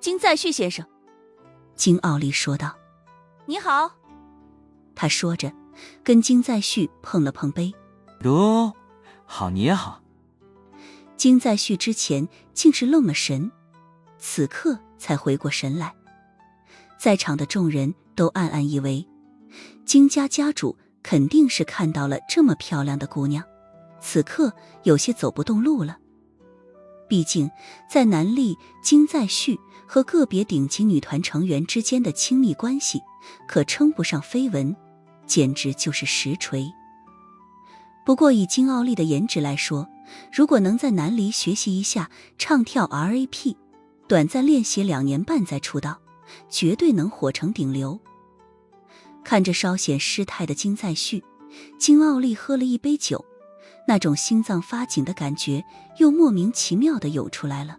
金在旭先生。金傲丽说道。你好。他说着跟金在旭碰了碰杯。哟，好你也好。金在旭之前竟是愣了神，此刻才回过神来。在场的众人都暗暗以为金家家主肯定是看到了这么漂亮的姑娘，此刻有些走不动路了。毕竟在南丽，金在旭和个别顶级女团成员之间的亲密关系可称不上绯闻，简直就是实锤。不过以金傲丽的颜值来说，如果能在南离学习一下唱跳 RAP， 短暂练习2年半再出道，绝对能火成顶流。看着稍显失态的金在旭，金傲丽喝了一杯酒，那种心脏发紧的感觉又莫名其妙地涌出来了。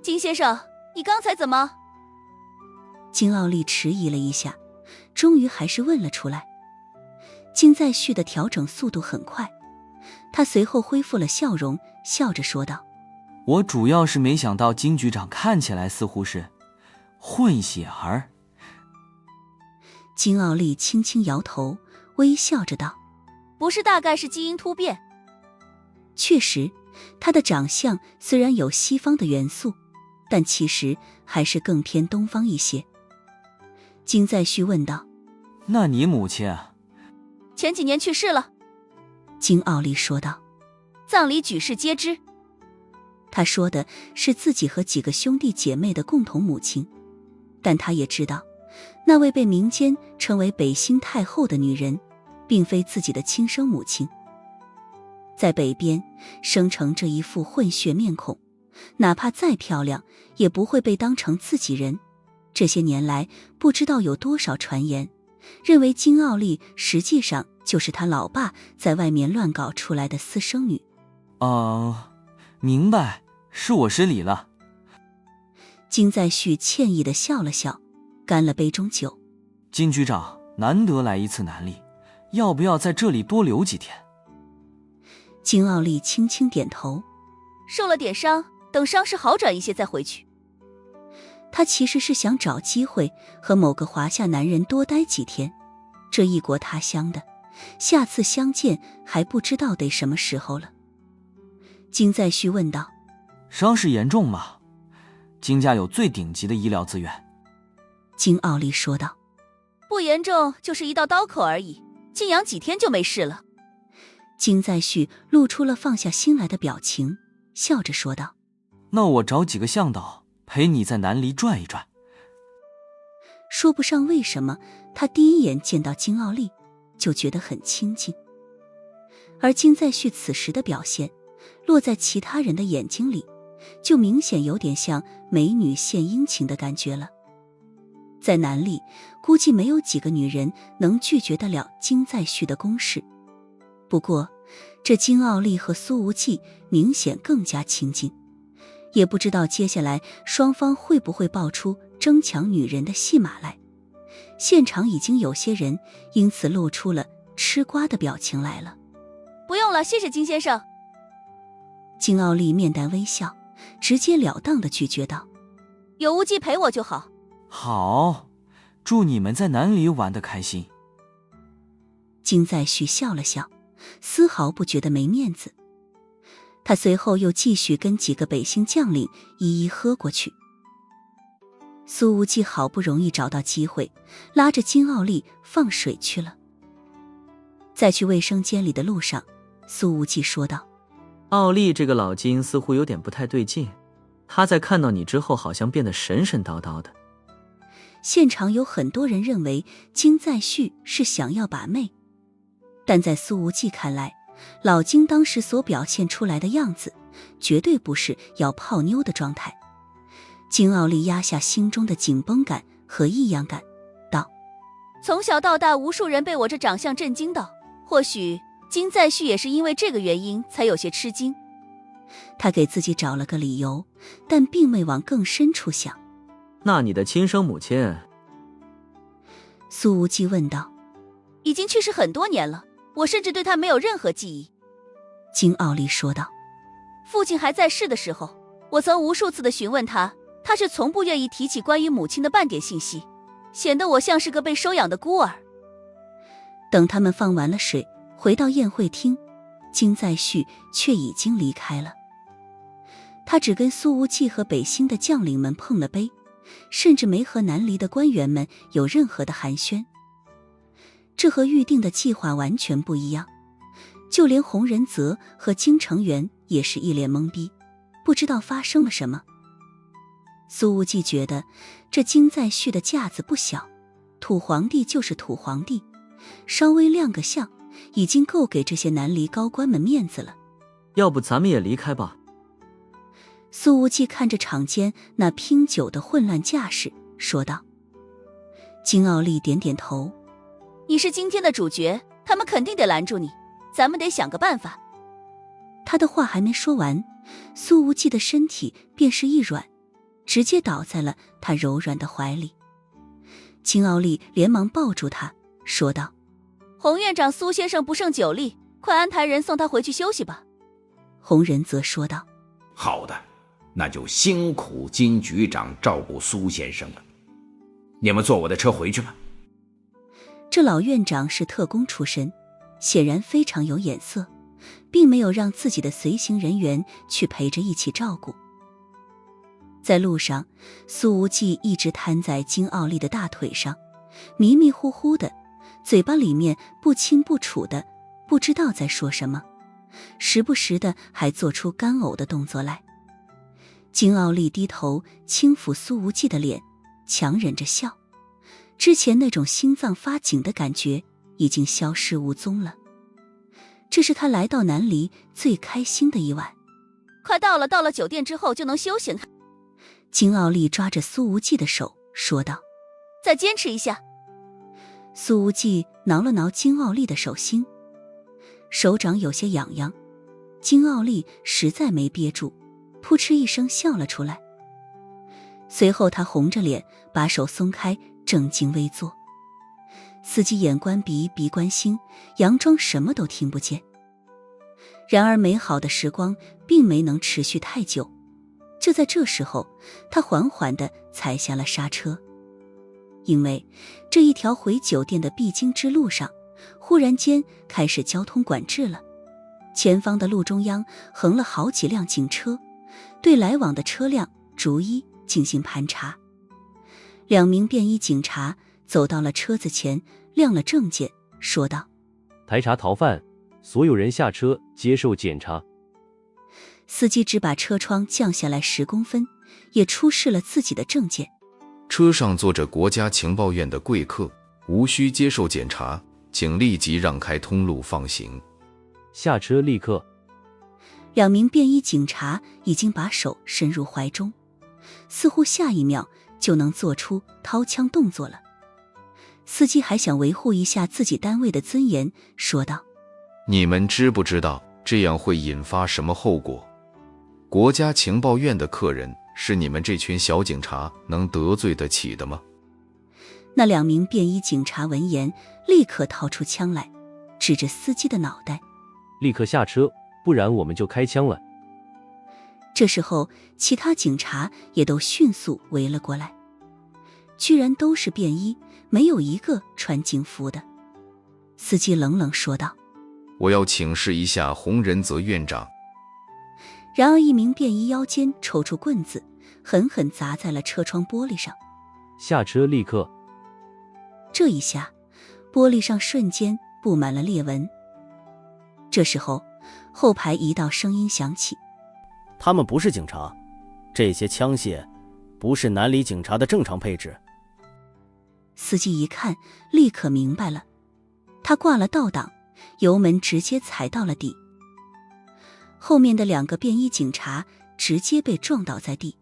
金先生，你刚才怎么？金傲丽迟疑了一下，终于还是问了出来。金在旭的调整速度很快，他随后恢复了笑容，笑着说道：我主要是没想到金局长看起来似乎是混血儿。金傲丽轻轻摇头，微笑着道：不是，大概是基因突变。确实，他的长相虽然有西方的元素，但其实还是更偏东方一些。金在旭问道：那你母亲啊？前几年去世了。金傲丽说道。葬礼举世皆知。他说的是自己和几个兄弟姐妹的共同母亲，但他也知道那位被民间称为北新太后的女人并非自己的亲生母亲。在北边生成这一副混血面孔，哪怕再漂亮也不会被当成自己人。这些年来不知道有多少传言认为金傲丽实际上就是他老爸在外面乱搞出来的私生女。明白，是我失礼了。金在旭歉意地笑了笑，干了杯中酒。金局长难得来一次南丽，要不要在这里多留几天？金傲丽轻轻点头。受了点伤，等伤势好转一些再回去。他其实是想找机会和某个华夏男人多待几天，这异国他乡的，下次相见还不知道得什么时候了。金在旭问道：伤势严重吗？金家有最顶级的医疗资源。金傲丽说道：不严重，就是一道刀口而已，静养几天就没事了。金在旭露出了放下心来的表情，笑着说道：那我找几个向导陪你在南离转一转。说不上为什么，他第一眼见到金傲丽就觉得很亲近，而金在旭此时的表现落在其他人的眼睛里，就明显有点像美女献殷勤的感觉了。在南丽，估计没有几个女人能拒绝得了金在旭的攻势。不过这金傲丽和苏无忌明显更加亲近，也不知道接下来双方会不会爆出争抢女人的戏码来。现场已经有些人因此露出了吃瓜的表情来了。不用了，谢谢金先生。金傲丽面带微笑，直截了当地拒绝道：有无忌陪我就好。好，祝你们在南离玩得开心。金在旭笑了笑，丝毫不觉得没面子。他随后又继续跟几个北星将领一一喝过去。苏无忌好不容易找到机会，拉着金傲丽放水去了。在去卫生间里的路上，苏无忌说道：傲丽这个老金似乎有点不太对劲，他在看到你之后好像变得神神叨叨的。现场有很多人认为金在旭是想要把妹，但在苏无忌看来，老金当时所表现出来的样子绝对不是要泡妞的状态。金傲丽压下心中的紧绷感和异样感，道：从小到大无数人被我这长相震惊到，或许金在旭也是因为这个原因才有些吃惊。他给自己找了个理由，但并未往更深处想。那你的亲生母亲？苏无忌问道。已经去世很多年了，我甚至对她没有任何记忆。金傲丽说道。父亲还在世的时候，我曾无数次地询问他，他是从不愿意提起关于母亲的半点信息，显得我像是个被收养的孤儿。等他们放完了水，回到宴会厅，金在旭却已经离开了。他只跟苏无忌和北兴的将领们碰了杯，甚至没和南离的官员们有任何的寒暄。这和预定的计划完全不一样，就连洪仁泽和京城元也是一脸懵逼，不知道发生了什么。苏无忌觉得这金在旭的架子不小，土皇帝就是土皇帝，稍微亮个相，已经够给这些南离高官们面子了。要不咱们也离开吧。苏无忌看着场间那拼酒的混乱架势，说道。金傲立点点头。你是今天的主角，他们肯定得拦住你，咱们得想个办法。他的话还没说完，苏无忌的身体便是一软，直接倒在了他柔软的怀里。金傲立连忙抱住他，说道：洪院长苏先生不胜酒力，快安排人送他回去休息吧。洪仁则说道：好的，那就辛苦金局长照顾苏先生了。你们坐我的车回去吧。这老院长是特工出身，显然非常有眼色，并没有让自己的随行人员去陪着一起照顾。在路上，苏无忌一直瘫在金傲立的大腿上，迷迷糊糊的，嘴巴里面不清不楚的，不知道在说什么，时不时的还做出干呕的动作来。金傲立低头轻抚苏无忌的脸，强忍着笑，之前那种心脏发紧的感觉已经消失无踪了。这是他来到南离最开心的一晚。快到了，到了酒店之后就能休息了。金傲立抓着苏无忌的手说道：再坚持一下。苏无忌挠了挠金傲立的手心，手掌有些痒痒。金傲立实在没憋住，扑哧一声笑了出来。随后他红着脸把手松开，正襟危坐。司机眼观鼻，鼻观心，佯装什么都听不见。然而美好的时光并没能持续太久，就在这时候，他缓缓地踩下了刹车。因为这一条回酒店的必经之路上，忽然间开始交通管制了。前方的路中央横了好几辆警车，对来往的车辆逐一进行盘查。2名便衣警察走到了车子前，亮了证件，说道：排查逃犯，所有人下车接受检查。司机只把车窗降下来10公分，也出示了自己的证件。车上坐着国家情报院的贵客，无需接受检查，请立即让开通路放行。下车立刻。2名便衣警察已经把手伸入怀中，似乎下一秒就能做出掏枪动作了。司机还想维护一下自己单位的尊严，说道：你们知不知道这样会引发什么后果？国家情报院的客人是你们这群小警察能得罪得起的吗？那2名便衣警察闻言立刻掏出枪来，指着司机的脑袋：立刻下车，不然我们就开枪了。这时候其他警察也都迅速围了过来，居然都是便衣，没有一个穿警服的。司机冷冷说道：我要请示一下洪仁泽院长。然而一名便衣腰间抽出棍子，狠狠砸在了车窗玻璃上。下车立刻。这一下玻璃上瞬间布满了裂纹。这时候后排一道声音响起：他们不是警察，这些枪械不是南离警察的正常配置。司机一看立刻明白了，他挂了倒档，油门直接踩到了底。后面的2个便衣警察直接被撞倒在地，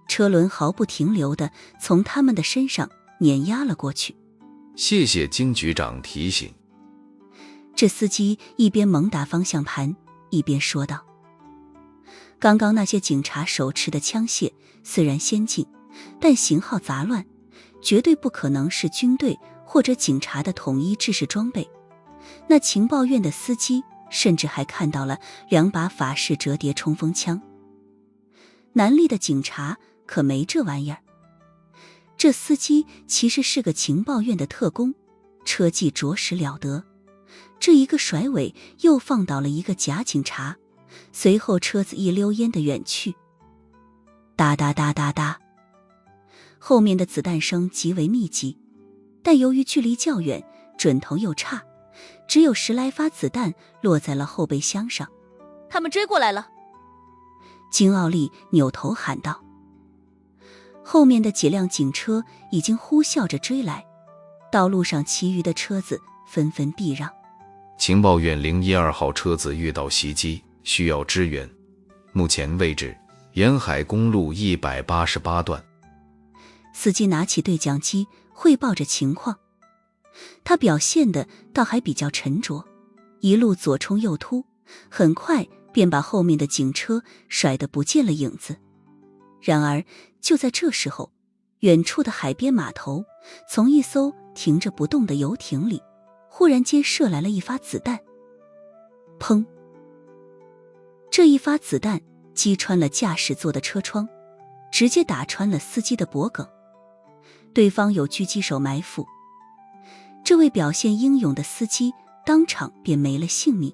车轮毫不停留地从他们的身上碾压了过去。谢谢金局长提醒。这司机一边猛打方向盘，一边说道：刚刚那些警察手持的枪械虽然先进，但型号杂乱，绝对不可能是军队或者警察的统一制式装备。那情报院的司机甚至还看到了2把法式折叠冲锋枪。南立的警察可没这玩意儿。这司机其实是个情报院的特工，车技着实了得。这一个甩尾又放倒了一个假警察，随后车子一溜烟地远去。哒哒哒哒哒，后面的子弹声极为密集，但由于距离较远，准头又差，只有10来发子弹落在了后备箱上。他们追过来了！金奥利扭头喊道。后面的几辆警车已经呼啸着追来，道路上其余的车子纷纷避让。情报院012号车子遇到袭击，需要支援。目前位置沿海公路188段。司机拿起对讲机汇报着情况，他表现的倒还比较沉着，一路左冲右突，很快便把后面的警车甩得不见了影子。然而就在这时候，远处的海边码头从一艘停着不动的游艇里忽然间射来了一发子弹。砰！这一发子弹击穿了驾驶座的车窗，直接打穿了司机的脖颈。对方有狙击手埋伏，这位表现英勇的司机当场便没了性命。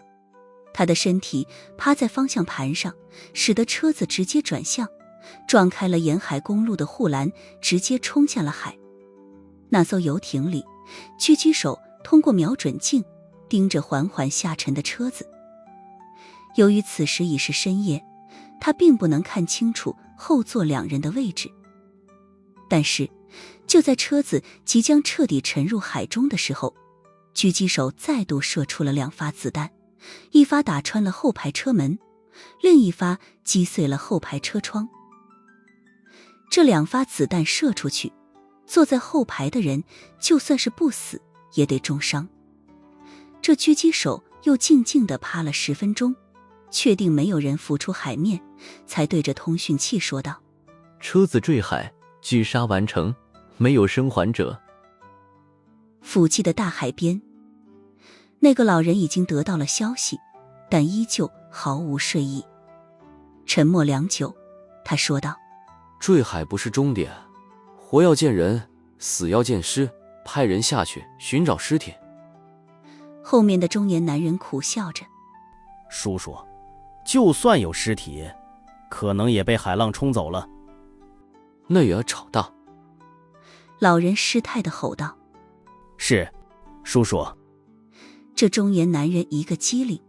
他的身体趴在方向盘上，使得车子直接转向，撞开了沿海公路的护栏，直接冲下了海。那艘游艇里，狙击手通过瞄准镜盯着缓缓下沉的车子。由于此时已是深夜，他并不能看清楚后座2人的位置。但是就在车子即将彻底沉入海中的时候，狙击手再度射出了2发子弹，一发打穿了后排车门，另一发击碎了后排车窗。这2发子弹射出去，坐在后排的人就算是不死也得重伤。这狙击手又静静地趴了10分钟，确定没有人浮出海面，才对着通讯器说道：车子坠海，狙杀完成，没有生还者。附近的大海边，那个老人已经得到了消息，但依旧毫无睡意。沉默良久，他说道：坠海不是终点，活要见人，死要见尸，派人下去寻找尸体。后面的中年男人苦笑着：叔叔，就算有尸体，可能也被海浪冲走了。那也要找到。老人失态地吼道：是，叔叔。这中年男人一个机灵，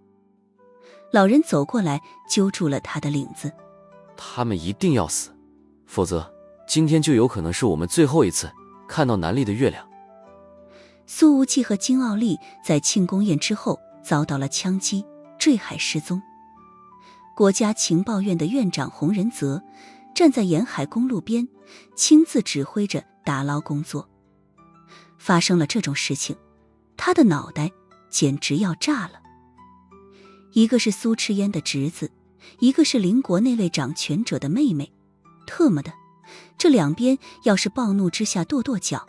老人走过来揪住了他的领子：他们一定要死，否则今天就有可能是我们最后一次看到南丽的月亮。苏无忌和金奥利在庆功宴之后遭到了枪击，坠海失踪。国家情报院的院长洪仁泽站在沿海公路边，亲自指挥着打捞工作。发生了这种事情，他的脑袋简直要炸了。一个是苏赤烟的侄子，一个是邻国那位掌权者的妹妹，特么的，这两边要是暴怒之下跺脚，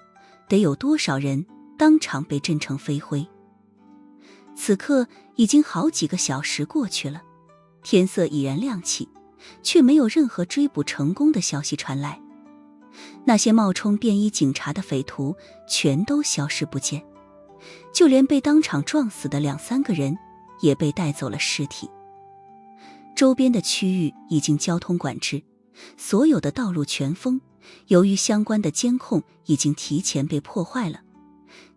得有多少人当场被震成飞灰。此刻已经好几个小时过去了，天色已然亮起，却没有任何追捕成功的消息传来。那些冒充便衣警察的匪徒全都消失不见，就连被当场撞死的2、3个人也被带走了尸体。周边的区域已经交通管制，所有的道路全封，由于相关的监控已经提前被破坏了，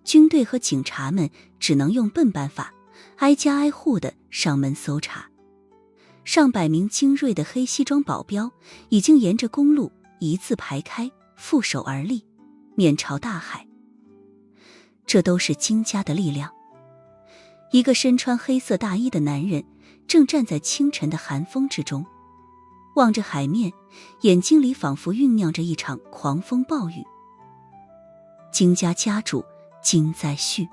军队和警察们只能用笨办法，挨家挨户的上门搜查。上百名精锐的黑西装保镖已经沿着公路一字排开，负手而立，面朝大海。这都是金家的力量。一个身穿黑色大衣的男人正站在清晨的寒风之中，望着海面，眼睛里仿佛酝酿着一场狂风暴雨。金家家主金在旭，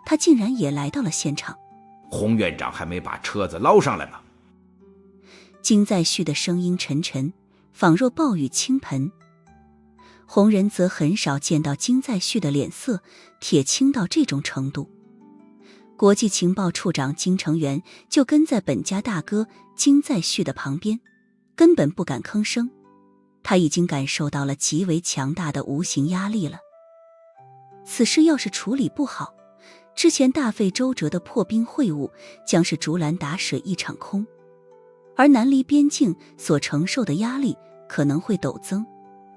他竟然也来到了现场。洪院长还没把车子捞上来吗？金在旭的声音沉沉，仿若暴雨倾盆。洪仁则很少见到金在旭的脸色铁青到这种程度。国际情报处长金成元就跟在本家大哥金在旭的旁边，根本不敢吭声。他已经感受到了极为强大的无形压力了。此事要是处理不好，之前大费周折的破冰会晤将是竹篮打水一场空，而南离边境所承受的压力可能会陡增。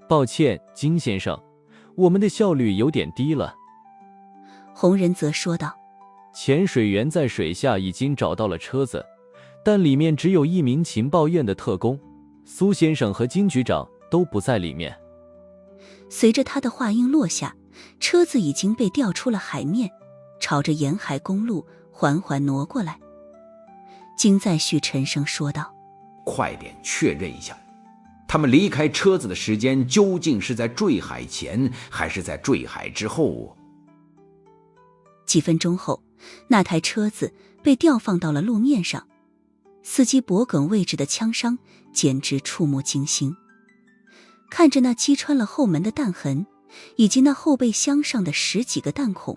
抱歉，金先生，我们的效率有点低了。洪仁则说道。潜水员在水下已经找到了车子，但里面只有一名情报院的特工，苏先生和金局长都不在里面。随着他的话音落下，车子已经被调出了海面，朝着沿海公路缓缓挪过来。金在旭沉声说道：快点确认一下，他们离开车子的时间究竟是在坠海前还是在坠海之后？几分钟后，那台车子被调放到了路面上，司机脖颈位置的枪伤简直触目惊心。看着那击穿了后门的弹痕，以及那后备箱上的10几个弹孔，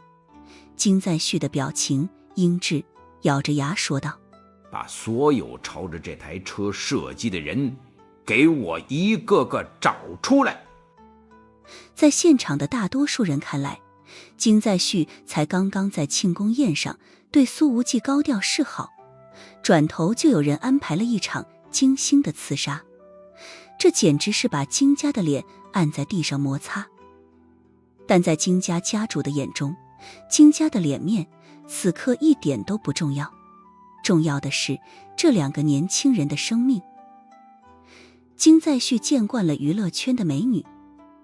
金在旭的表情阴鸷，咬着牙说道：把所有朝着这台车射击的人给我一个个找出来。在现场的大多数人看来，金在旭才刚刚在庆功宴上对苏无忌高调示好，转头就有人安排了一场精心的刺杀，这简直是把金家的脸按在地上摩擦。但在金家家主的眼中，金家的脸面此刻一点都不重要，重要的是这2个年轻人的生命。金在旭见惯了娱乐圈的美女，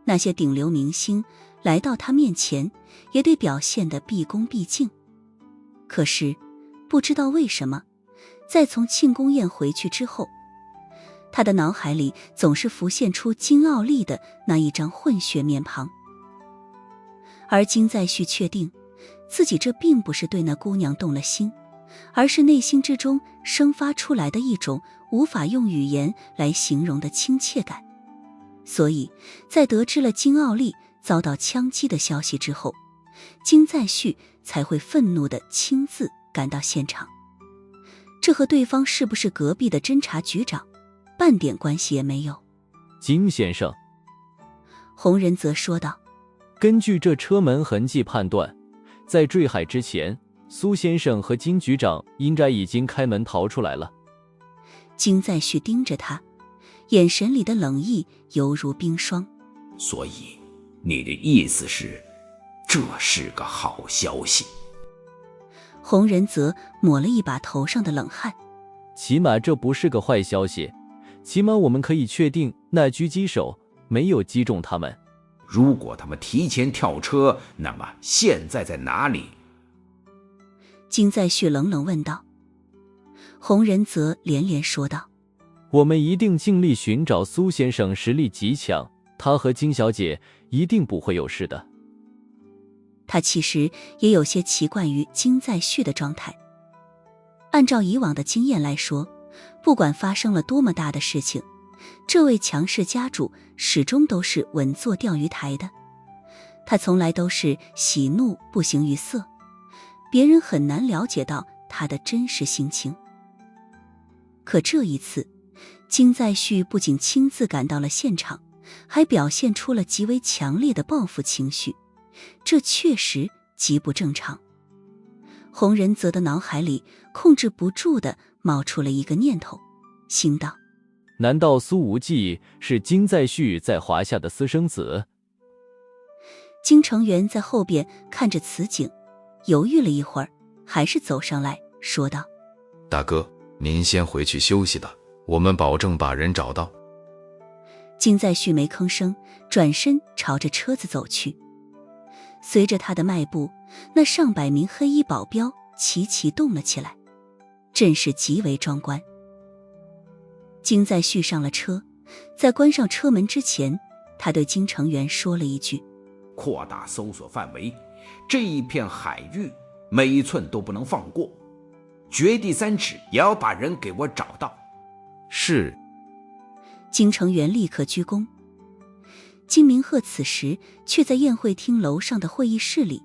那些顶流明星来到他面前也得表现得毕恭毕敬。可是不知道为什么，在从庆功宴回去之后，他的脑海里总是浮现出金奥利的那一张混血面庞。而金在旭确定自己这并不是对那姑娘动了心，而是内心之中生发出来的一种无法用语言来形容的亲切感。所以在得知了金奥利遭到枪击的消息之后，金在旭才会愤怒地亲自赶到现场。这和对方是不是隔壁的侦察局长半点关系也没有。金先生，洪仁则说道：根据这车门痕迹判断，在坠海之前，苏先生和金局长应该已经开门逃出来了。金在旭盯着他，眼神里的冷意犹如冰霜。所以你的意思是，这是个好消息？洪仁则抹了一把头上的冷汗。起码这不是个坏消息，起码我们可以确定那狙击手没有击中他们。如果他们提前跳车，那么现在在哪里？金在旭冷冷问道。洪仁则连连说道：我们一定尽力寻找苏先生，实力极强，他和金小姐一定不会有事的。他其实也有些奇怪于金在旭的状态。按照以往的经验来说，不管发生了多么大的事情，这位强势家主始终都是稳坐钓鱼台的，他从来都是喜怒不形于色，别人很难了解到他的真实心情。可这一次，金在旭不仅亲自赶到了现场，还表现出了极为强烈的报复情绪，这确实极不正常。洪仁则的脑海里控制不住地冒出了一个念头，心道：难道苏无忌是金在旭在华夏的私生子？金成元在后边看着此景，犹豫了一会儿，还是走上来说道：大哥，您先回去休息了，我们保证把人找到。金在旭没吭声，转身朝着车子走去。随着他的迈步，那上百名黑衣保镖齐齐动了起来，阵势极为壮观。金在旭上了车，在关上车门之前，他对金成元说了一句：扩大搜索范围，这一片海域每一寸都不能放过，掘地3尺也要把人给我找到。是。金成元立刻鞠躬。金明鹤此时却在宴会厅楼上的会议室里，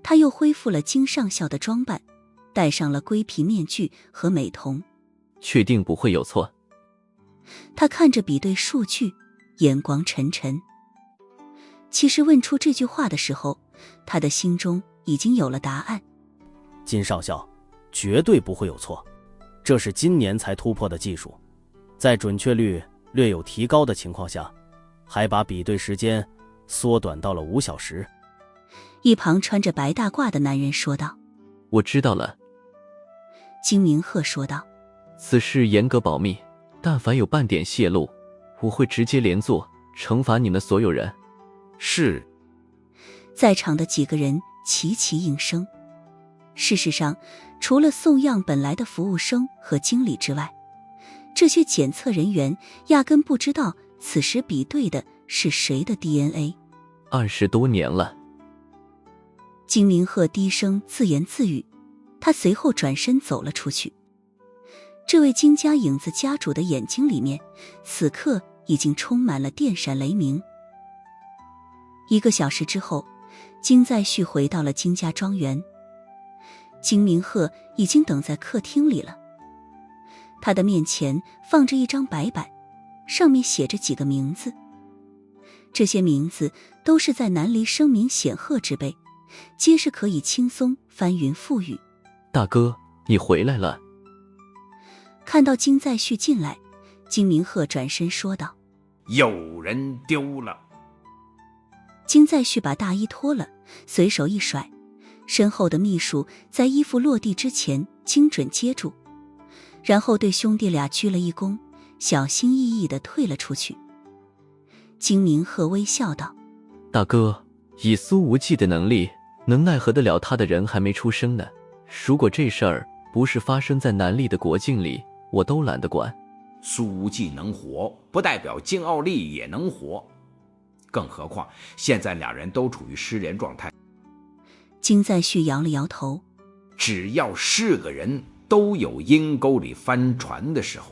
他又恢复了金上校的装扮，戴上了龟皮面具和美瞳。确定不会有错。他看着比对数据，眼光沉沉。其实问出这句话的时候，他的心中已经有了答案。金少校，绝对不会有错，这是今年才突破的技术，在准确率略有提高的情况下，还把比对时间缩短到了5小时。一旁穿着白大褂的男人说道。我知道了。金明鹤说道。此事严格保密，但凡有半点泄露，我会直接连坐，惩罚你们所有人。是。在场的几个人齐齐应声。事实上，除了送样本来的服务生和经理之外，这些检测人员压根不知道此时比对的是谁的 DNA。20多年了。金明鹤低声自言自语，他随后转身走了出去。这位金家影子家主的眼睛里面，此刻已经充满了电闪雷鸣。1个小时之后，金在旭回到了金家庄园。金明鹤已经等在客厅里了，他的面前放着一张白板，上面写着几个名字。这些名字都是在南离声名显赫之辈，皆是可以轻松翻云覆雨。大哥，你回来了。看到金在旭进来，金明鹤转身说道：有人丢了。金在旭把大衣脱了，随手一甩，身后的秘书在衣服落地之前精准接住，然后对兄弟俩鞠了一躬，小心翼翼地退了出去。金明鹤微笑道：大哥，以苏无忌的能力，能奈何得了他的人还没出生呢。如果这事儿不是发生在南厉的国境里，我都懒得管。苏无忌能活，不代表金奥利也能活，更何况现在两人都处于失联状态。金在旭摇了摇头：只要是个人，都有阴沟里翻船的时候。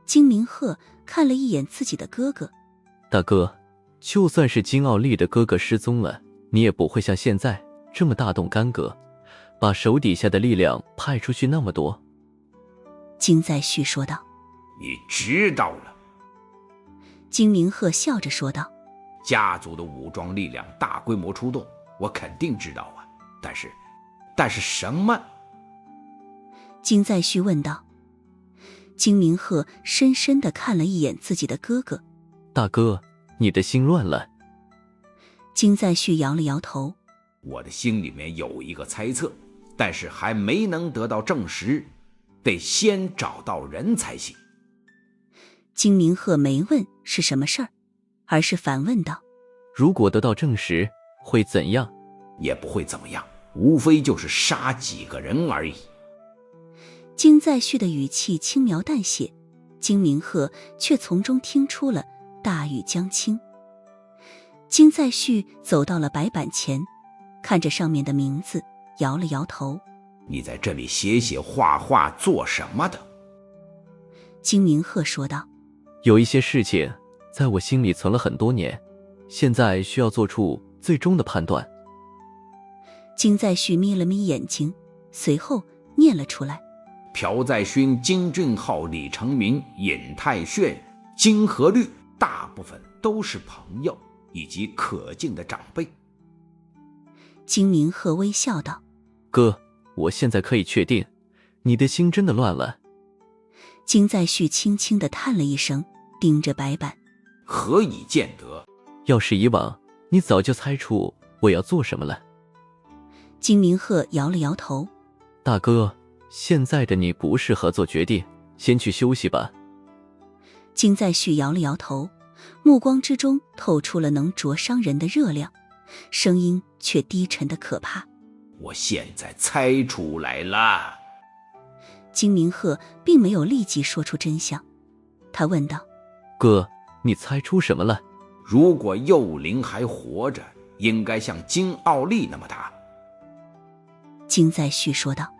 金明鹤看了一眼自己的哥哥：大哥，就算是金奥利的哥哥失踪了，你也不会像现在这么大动干戈，把手底下的力量派出去那么多。金在旭说道：你知道了。金明鹤笑着说道：家族的武装力量大规模出动，我肯定知道啊，但是什么？金在旭问道。金明鹤深深地看了一眼自己的哥哥：大哥，你的心乱了。金在旭摇了摇头：我的心里面有一个猜测，但是还没能得到证实，得先找到人才行。金明鹤没问是什么事儿，而是反问道：如果得到证实，会怎样？也不会怎么样，无非就是杀几个人而已。金在旭的语气轻描淡写，金明鹤却从中听出了大雨将倾。金在旭走到了白板前，看着上面的名字，摇了摇头：你在这里写写画画做什么的？金明鹤说道：有一些事情在我心里存了很多年，现在需要做出最终的判断。金在旭眯了眯眼睛，随后念了出来：朴在勋、金俊浩、李成明、尹泰炫、金和律，大部分都是朋友以及可敬的长辈。金明鹤微笑道：哥，我现在可以确定，你的心真的乱了。金在旭轻轻地叹了一声，盯着白板：何以见得？要是以往，你早就猜出我要做什么了。金明鹤摇了摇头：大哥，现在的你不适合做决定，先去休息吧。金在旭摇了摇头，目光之中透出了能灼伤人的热量，声音却低沉的可怕：我现在猜出来了。金明鹤并没有立即说出真相，他问道：哥，你猜出什么了？如果幼灵还活着，应该像金奥利那么大。金在旭说道。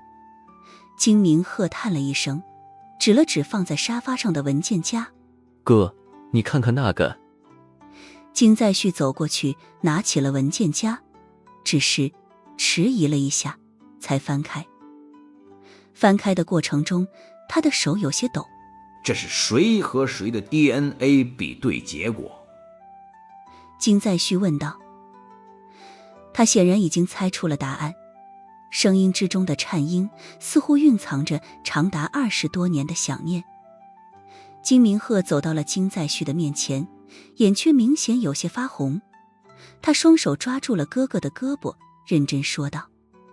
金明鹤叹了一声，指了指放在沙发上的文件夹：哥，你看看那个。金在旭走过去拿起了文件夹，只是迟疑了一下才翻开。翻开的过程中，他的手有些抖，这是谁和谁的 DNA 比对结果？金在旭问道。他显然已经猜出了答案，声音之中的颤音似乎蕴藏着长达20多年的想念。金明鹤走到了金在旭的面前，眼圈明显有些发红。他双手抓住了哥哥的胳膊，认真说道：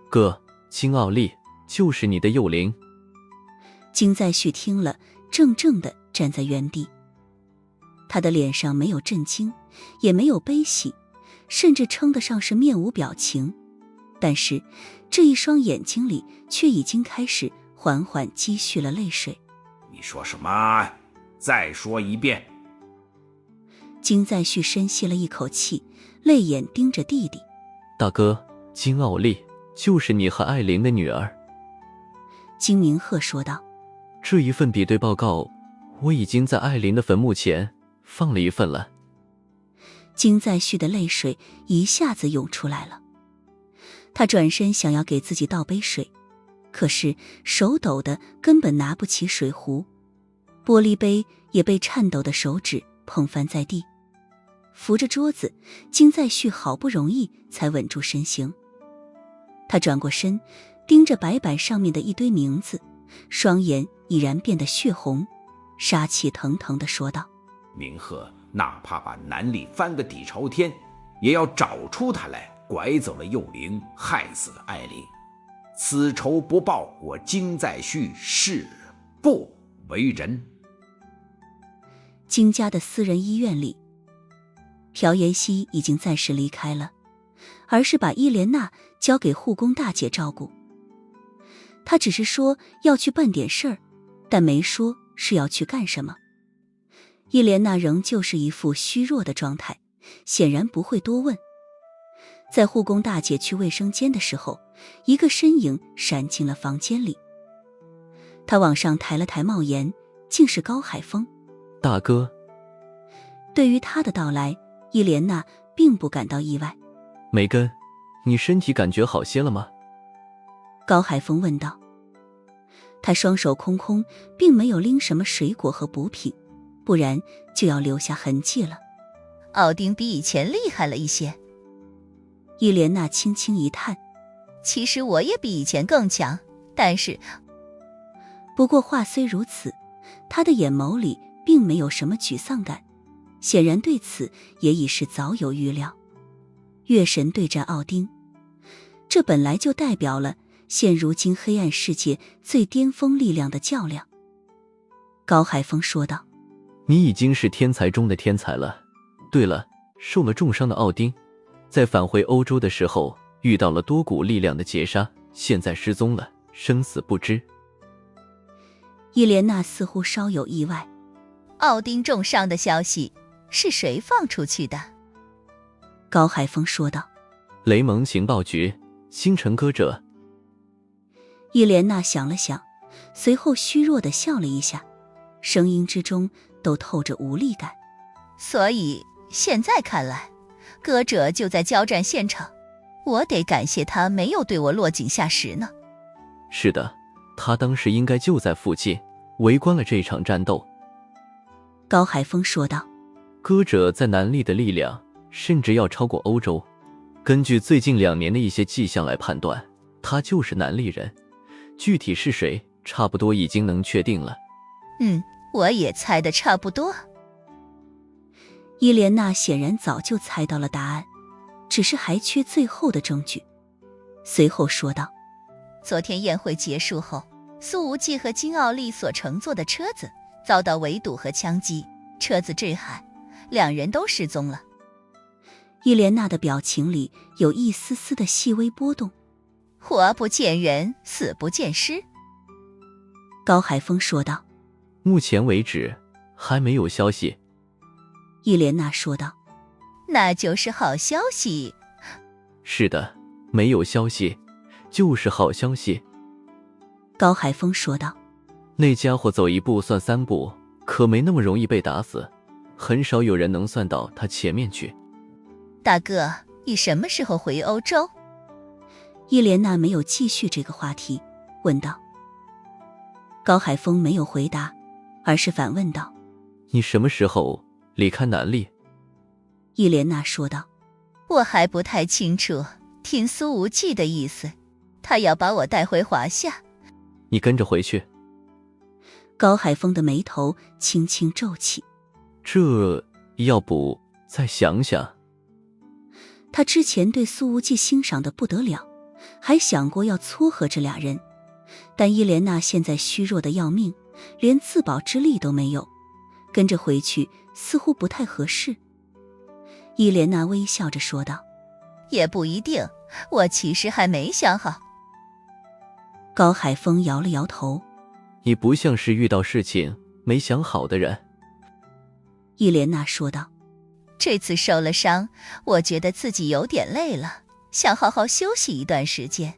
哥，金傲丽就是你的幼灵。金在旭听了，怔怔地站在原地。他的脸上没有震惊，也没有悲喜，甚至称得上是面无表情，但是这一双眼睛里却已经开始缓缓积蓄了泪水。你说什么？再说一遍。金在旭深吸了一口气，泪眼盯着弟弟。大哥，金傲丽就是你和艾琳的女儿。金明鹤说道。这一份比对报告，我已经在艾琳的坟墓前放了一份了。金在旭的泪水一下子涌出来了，他转身想要给自己倒杯水，可是手抖的根本拿不起水壶，玻璃杯也被颤抖的手指碰翻在地。扶着桌子，金在旭好不容易才稳住身形。他转过身，盯着白板上面的一堆名字，双眼已然变得血红，杀气腾腾地说道：明鹤哪怕把南里翻个底朝天，也要找出他来，拐走了幼灵，害死了艾琳。此仇不报，我金在旭誓不为人。金家的私人医院里，朴妍希已经暂时离开了，而是把伊莲娜交给护工大姐照顾。她只是说要去办点事儿，但没说是要去干什么。伊莲娜仍旧是一副虚弱的状态，显然不会多问。在护工大姐去卫生间的时候，一个身影闪进了房间里。他往上抬了抬帽檐，竟是高海峰。大哥。对于他的到来，伊莲娜并不感到意外。梅根，你身体感觉好些了吗？高海峰问道。他双手空空，并没有拎什么水果和补品，不然就要留下痕迹了。奥丁比以前厉害了一些。伊莲娜轻轻一叹，其实我也比以前更强，但是……不过话虽如此，他的眼眸里并没有什么沮丧感，显然对此也已是早有预料。月神对战奥丁，这本来就代表了现如今黑暗世界最巅峰力量的较量。高海峰说道：你已经是天才中的天才了。对了，受了重伤的奥丁，在返回欧洲的时候遇到了多股力量的劫杀，现在失踪了，生死不知。伊莲娜似乎稍有意外。奥丁重伤的消息是谁放出去的？高海峰说道：雷蒙情报局，星辰歌者。伊莲娜想了想，随后虚弱地笑了一下，声音之中都透着无力感。所以现在看来，歌者就在交战现场，我得感谢他没有对我落井下石呢。是的，他当时应该就在附近，围观了这场战斗。高海峰说道：歌者在南力的力量甚至要超过欧洲，根据最近2年的一些迹象来判断，他就是南力人，具体是谁差不多已经能确定了。我也猜得差不多。伊莲娜显然早就猜到了答案，只是还缺最后的证据。随后说道：昨天宴会结束后，苏无忌和金奥丽所乘坐的车子遭到围堵和枪击，车子坠海，2人都失踪了。伊莲娜的表情里有一丝丝的细微波动。活不见人，死不见尸。高海峰说道：目前为止还没有消息。伊莲娜说道：那就是好消息。是的，没有消息就是好消息。高海峰说道：那家伙走一步算3步，可没那么容易被打死，很少有人能算到他前面去。大哥，你什么时候回欧洲？伊莲娜没有继续这个话题，问道。高海峰没有回答，而是反问道：你什么时候离开南丽？伊莲娜说道：我还不太清楚，听苏无忌的意思，他要把我带回华夏。你跟着回去。高海峰的眉头轻轻皱起，这要不再想想。他之前对苏无忌欣赏的不得了，还想过要撮合这俩人，但伊莲娜现在虚弱的要命，连自保之力都没有，跟着回去似乎不太合适。伊莲娜微笑着说道：也不一定，我其实还没想好。高海峰摇了摇头：你不像是遇到事情没想好的人。伊莲娜说道：这次受了伤，我觉得自己有点累了，想好好休息一段时间。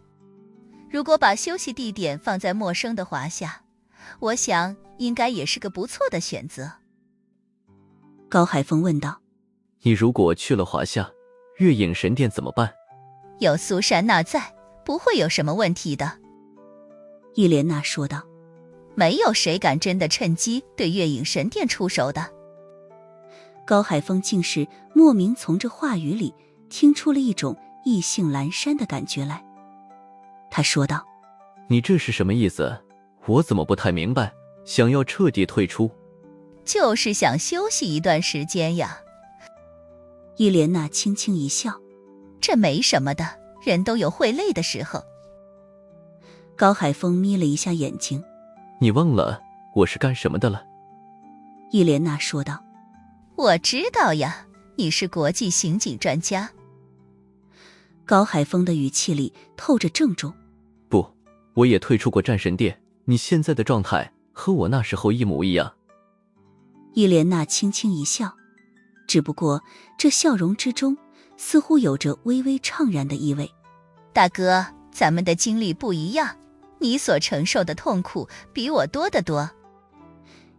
如果把休息地点放在陌生的华夏，我想应该也是个不错的选择。高海峰问道：你如果去了华夏，月影神殿怎么办？有苏珊娜在，不会有什么问题的。伊莲娜说道：没有谁敢真的趁机对月影神殿出手的。高海峰竟是莫名从这话语里听出了一种意兴阑珊的感觉来。他说道：你这是什么意思？我怎么不太明白？想要彻底退出？就是想休息一段时间呀。伊莲娜轻轻一笑：这没什么的，人都有会累的时候。高海峰眯了一下眼睛：你忘了我是干什么的了？伊莲娜说道：我知道呀，你是国际刑警专家。高海峰的语气里透着郑重：不，我也退出过战神殿，你现在的状态和我那时候一模一样。伊莲娜轻轻一笑，只不过这笑容之中似乎有着微微怅然的意味。大哥，咱们的经历不一样，你所承受的痛苦比我多得多。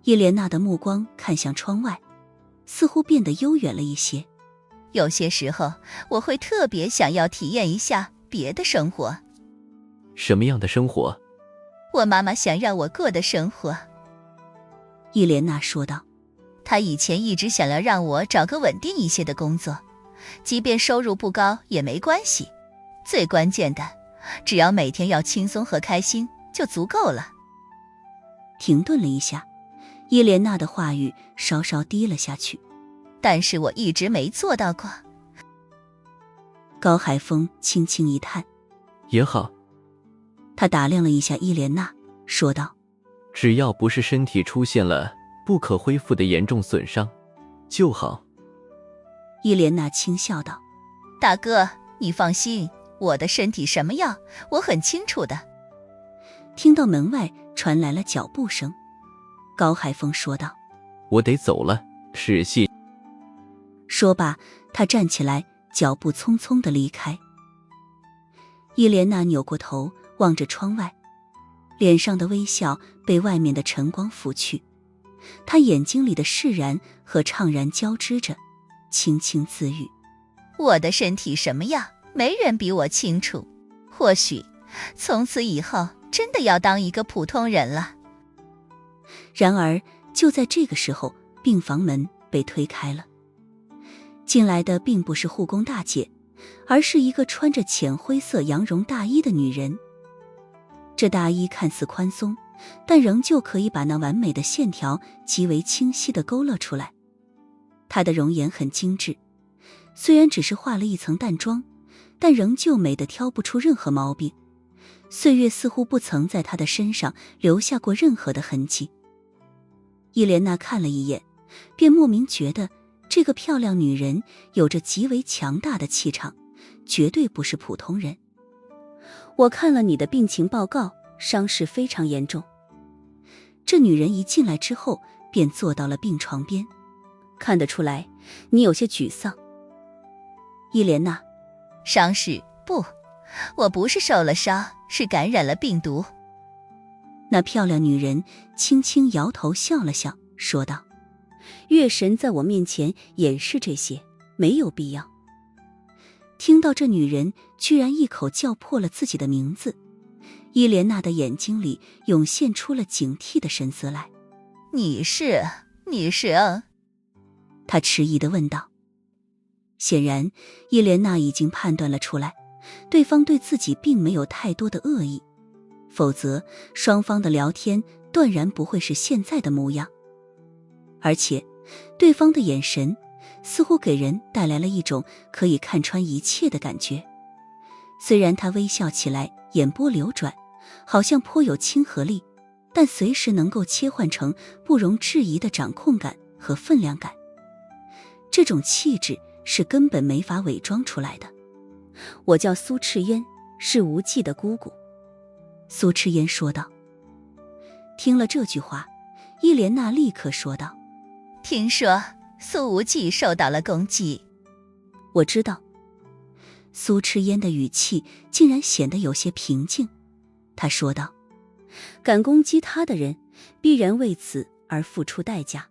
伊莲娜的目光看向窗外，似乎变得悠远了一些。有些时候我会特别想要体验一下别的生活。什么样的生活？我妈妈想让我过的生活。伊莲娜说道：她以前一直想要让我找个稳定一些的工作，即便收入不高也没关系，最关键的，只要每天要轻松和开心就足够了。停顿了一下，伊莲娜的话语稍稍低了下去。但是我一直没做到过。高海峰轻轻一叹：也好。他打量了一下伊莲娜，说道：只要不是身体出现了不可恢复的严重损伤就好。伊莲娜轻笑道：大哥，你放心，我的身体什么样我很清楚的。听到门外传来了脚步声，高海峰说道：我得走了，是谢。说罢，他站起来，脚步匆匆地离开。伊莲娜扭过头望着窗外，脸上的微笑被外面的晨光拂去，她眼睛里的释然和怅然交织着，轻轻自语：我的身体什么样，没人比我清楚。或许从此以后真的要当一个普通人了。然而就在这个时候，病房门被推开了。进来的并不是护工大姐，而是一个穿着浅灰色羊绒大衣的女人。这大衣看似宽松，但仍旧可以把那完美的线条极为清晰地勾勒出来。她的容颜很精致，虽然只是化了一层淡妆，但仍旧美得挑不出任何毛病。岁月似乎不曾在她的身上留下过任何的痕迹。伊莲娜看了一眼，便莫名觉得这个漂亮女人有着极为强大的气场，绝对不是普通人。我看了你的病情报告，伤势非常严重。这女人一进来之后便坐到了病床边，看得出来你有些沮丧。伊莲娜：伤势？不，我不是受了伤，是感染了病毒。那漂亮女人轻轻摇头笑了笑，说道：月神在我面前掩饰这些，没有必要。听到这女人居然一口叫破了自己的名字，伊莲娜的眼睛里涌现出了警惕的神色来。你是？他迟疑地问道。显然，伊莲娜已经判断了出来，对方对自己并没有太多的恶意，否则双方的聊天断然不会是现在的模样。而且，对方的眼神似乎给人带来了一种可以看穿一切的感觉。虽然他微笑起来眼波流转，好像颇有亲和力，但随时能够切换成不容置疑的掌控感和分量感。这种气质是根本没法伪装出来的。我叫苏赤烟，是无忌的姑姑。苏赤烟说道。听了这句话，伊莲娜立刻说道：听说苏无忌受到了攻击。我知道。苏赤烟的语气竟然显得有些平静，他说道：敢攻击他的人，必然为此而付出代价。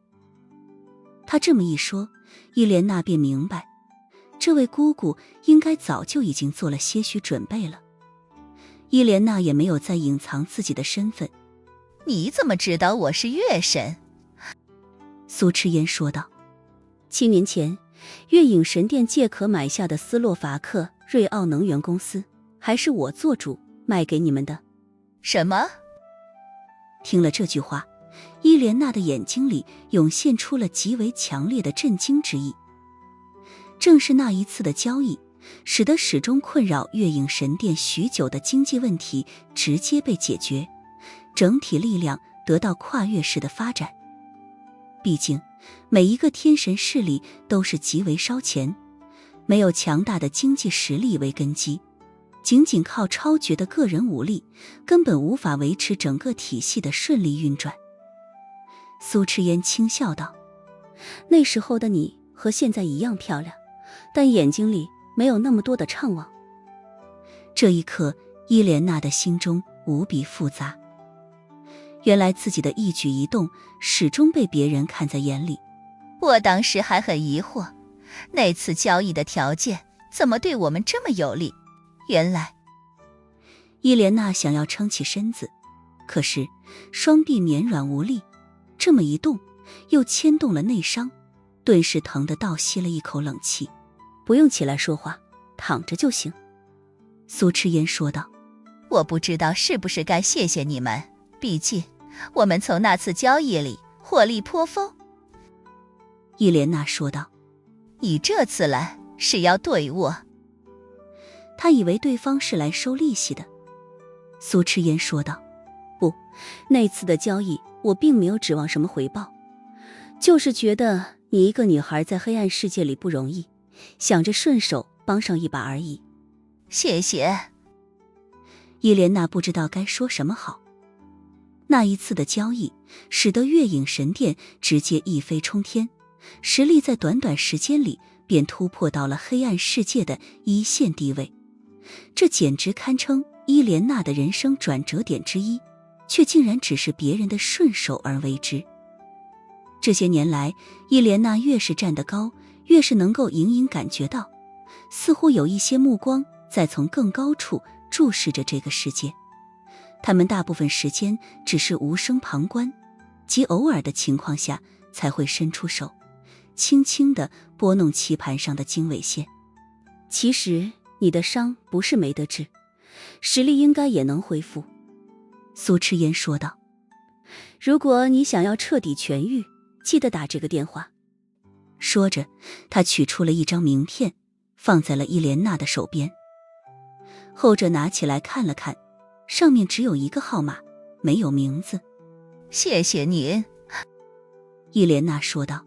他这么一说，伊莲娜便明白，这位姑姑应该早就已经做了些许准备了。伊莲娜也没有再隐藏自己的身份。你怎么知道我是月神？苏赤烟说道。7年前，月影神殿借壳买下的斯洛伐克瑞奥能源公司，还是我做主卖给你们的。什么？听了这句话，伊莲娜的眼睛里涌现出了极为强烈的震惊之意。正是那一次的交易，使得始终困扰月影神殿许久的经济问题直接被解决，整体力量得到跨越式的发展。毕竟每一个天神势力都是极为烧钱，没有强大的经济实力为根基，仅仅靠超绝的个人武力根本无法维持整个体系的顺利运转。苏赤烟轻笑道：那时候的你和现在一样漂亮，但眼睛里没有那么多的怅惘。这一刻，伊莲娜的心中无比复杂。原来自己的一举一动始终被别人看在眼里。我当时还很疑惑，那次交易的条件怎么对我们这么有利？原来……伊莲娜想要撑起身子，可是双臂绵软无力，这么一动又牵动了内伤，顿时疼得倒吸了一口冷气。不用起来说话，躺着就行。苏赤烟说道。我不知道是不是该谢谢你们，毕竟我们从那次交易里获利颇丰。伊莲娜说道。你这次来是要对我？他以为对方是来收利息的。苏赤烟说道。不，那次的交易我并没有指望什么回报，就是觉得你一个女孩在黑暗世界里不容易，想着顺手帮上一把而已。谢谢。伊莲娜不知道该说什么好。那一次的交易使得月影神殿直接一飞冲天，实力在短短时间里便突破到了黑暗世界的一线地位，这简直堪称伊莲娜的人生转折点之一，却竟然只是别人的顺手而为之。这些年来，伊莲娜越是站得高，越是能够隐隐感觉到，似乎有一些目光在从更高处注视着这个世界。他们大部分时间只是无声旁观，极偶尔的情况下才会伸出手，轻轻地拨弄棋盘上的经纬线。其实你的伤不是没得治，实力应该也能恢复。苏赤烟说道。如果你想要彻底痊愈，记得打这个电话。说着，他取出了一张名片，放在了伊莲娜的手边。后者拿起来看了看，上面只有一个号码，没有名字。谢谢您，伊莲娜说道。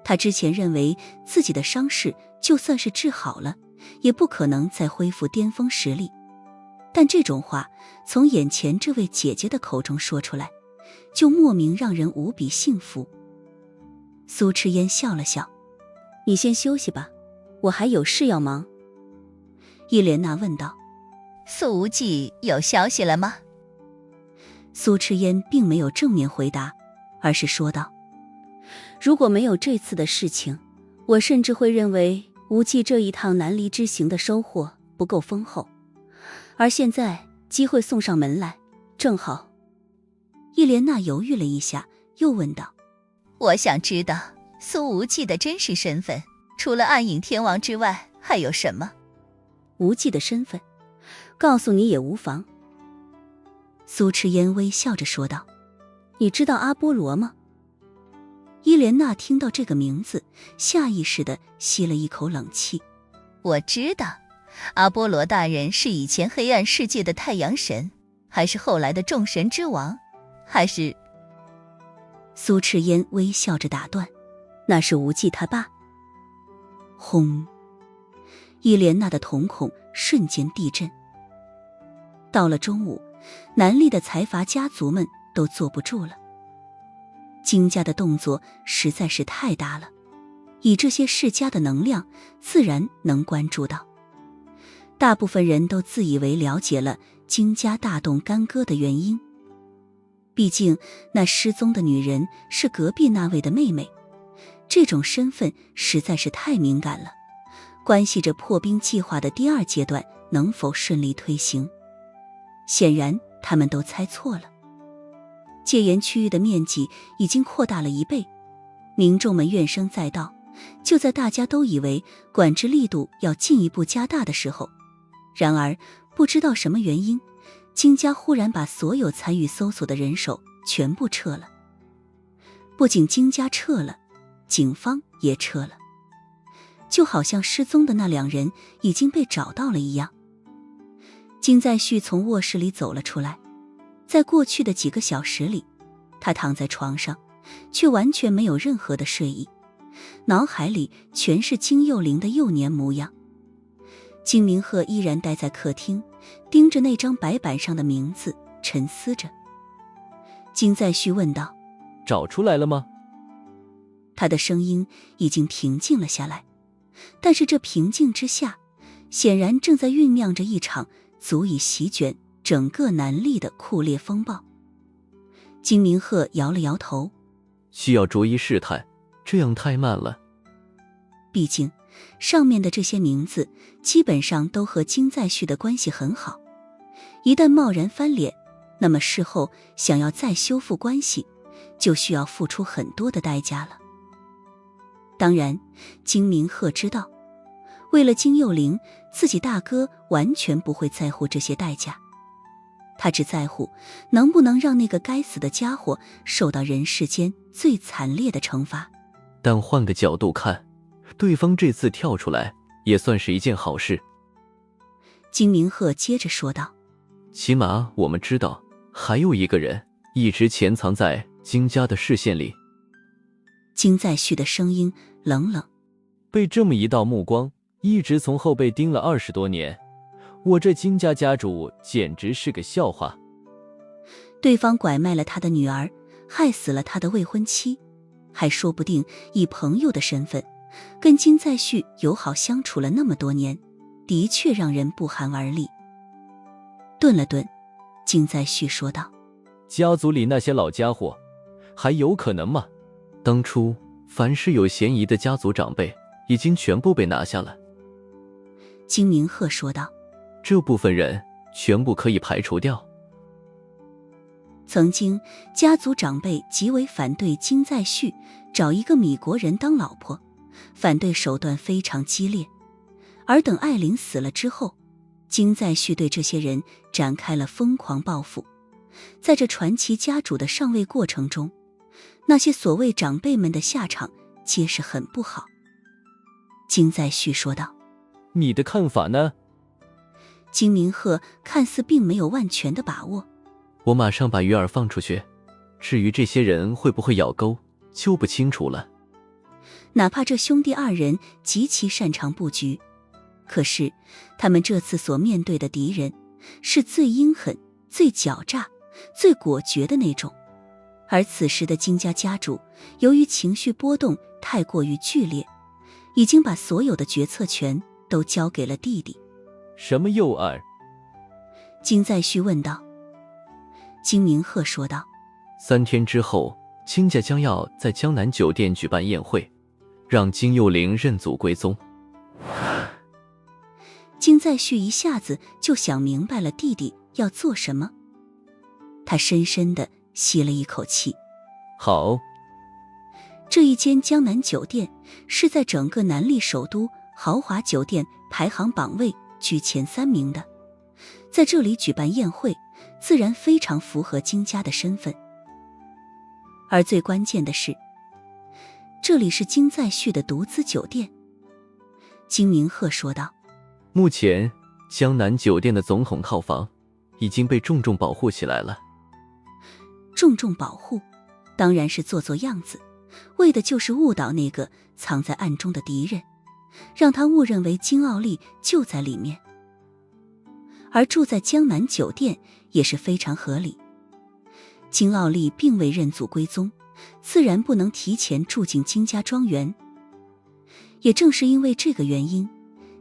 她之前认为自己的伤势就算是治好了，也不可能再恢复巅峰实力，但这种话从眼前这位姐姐的口中说出来，就莫名让人无比幸福。苏赤烟笑了笑。你先休息吧，我还有事要忙。伊莲娜问道。苏无忌有消息了吗？苏赤烟并没有正面回答，而是说道：如果没有这次的事情，我甚至会认为无忌这一趟南离之行的收获不够丰厚，而现在机会送上门来，正好。伊莲娜犹豫了一下，又问道：“我想知道苏无忌的真实身份，除了暗影天王之外，还有什么？”无忌的身份，告诉你也无妨。苏赤烟微笑着说道：“你知道阿波罗吗？”伊莲娜听到这个名字，下意识地吸了一口冷气。我知道，阿波罗大人是以前黑暗世界的太阳神，还是后来的众神之王，还是……苏赤烟微笑着打断：“那是无忌他爸。”轰！伊莲娜的瞳孔瞬间地震。到了中午，南丽的财阀家族们都坐不住了。金家的动作实在是太大了，以这些世家的能量，自然能关注到。大部分人都自以为了解了金家大动干戈的原因，毕竟那失踪的女人是隔壁那位的妹妹，这种身份实在是太敏感了，关系着破冰计划的第2阶段能否顺利推行。显然他们都猜错了，戒严区域的面积已经扩大了1倍，民众们怨声载道。就在大家都以为管制力度要进一步加大的时候，然而不知道什么原因，金家忽然把所有参与搜索的人手全部撤了。不仅金家撤了，警方也撤了，就好像失踪的那2人已经被找到了一样。金在旭从卧室里走了出来，在过去的几个小时里，他躺在床上，却完全没有任何的睡意，脑海里全是金幼玲的幼年模样。金明鹤依然待在客厅，盯着那张白板上的名字，沉思着。金在旭问道：“找出来了吗？”他的声音已经平静了下来，但是这平静之下，显然正在酝酿着一场足以席卷整个南丽的酷烈风暴。金明鹤摇了摇头：“需要逐一试探，这样太慢了。毕竟上面的这些名字基本上都和金在旭的关系很好，一旦贸然翻脸，那么事后想要再修复关系，就需要付出很多的代价了。当然，金明鹤知道，为了金幼玲，自己大哥完全不会在乎这些代价，他只在乎能不能让那个该死的家伙受到人世间最惨烈的惩罚。但换个角度看，对方这次跳出来也算是一件好事。”金明鹤接着说道：“起码我们知道还有一个人一直潜藏在金家的视线里。”金在旭的声音冷冷：“被这么一道目光一直从后背盯了20多年，我这金家家主简直是个笑话。对方拐卖了他的女儿，害死了他的未婚妻，还说不定以朋友的身份跟金在旭友好相处了那么多年，的确让人不寒而栗。”顿了顿，金在旭说道：“家族里那些老家伙还有可能吗？当初凡是有嫌疑的家族长辈已经全部被拿下了。”金明鹤说道：“这部分人全部可以排除掉。”曾经家族长辈极为反对金在旭找一个米国人当老婆，反对手段非常激烈。而等艾琳死了之后，金在旭对这些人展开了疯狂报复。在这传奇家主的上位过程中，那些所谓长辈们的下场皆是很不好。金在旭说道：“你的看法呢？”金明鹤看似并没有万全的把握：“我马上把鱼饵放出去，至于这些人会不会咬钩，就不清楚了。”哪怕这兄弟2人极其擅长布局，可是他们这次所面对的敌人是最阴狠、最狡诈、最果决的那种。而此时的金家家主由于情绪波动太过于剧烈，已经把所有的决策权都交给了弟弟。“什么诱饵？”金在旭问道。金明鹤说道：“3天之后，金家将要在江南酒店举办宴会，让金幼玲认祖归宗。”金在旭一下子就想明白了弟弟要做什么，他深深地吸了一口气：“好。这一间江南酒店是在整个南丽首都豪华酒店排行榜位居前3名的，在这里举办宴会，自然非常符合金家的身份。而最关键的是，这里是金在旭的独资酒店。金明鹤说道：目前江南酒店的总统套房已经被重重保护起来了。重重保护当然是做做样子，为的就是误导那个藏在暗中的敌人，让他误认为金奥利就在里面。而住在江南酒店也是非常合理，金奥利并未认祖归宗，自然不能提前住进金家庄园。也正是因为这个原因，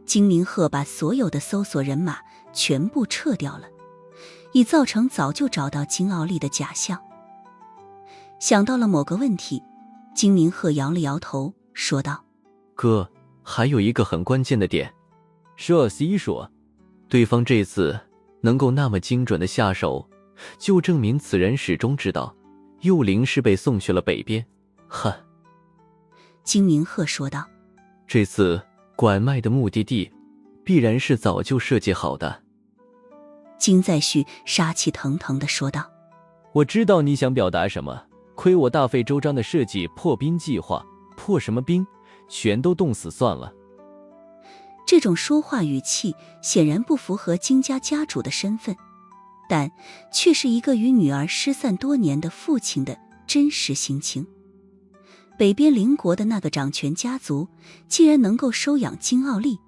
金明鹤把所有的搜索人马全部撤掉了，以造成早就找到金奥利的假象。想到了某个问题，金明鹤摇了摇头说道：哥，还有一个很关键的点。说 C 说，对方这次能够那么精准的下手，就证明此人始终知道幼灵是被送去了北边。哼。金明鹤说道：这次拐卖的目的地必然是早就设计好的。金在旭杀气腾腾地说道：我知道你想表达什么，亏我大费周章的设计破冰计划，破什么冰，全都冻死算了。这种说话语气显然不符合金家家主的身份，但却是一个与女儿失散多年的父亲的真实心情。北边邻国的那个掌权家族既然能够收养金奥利，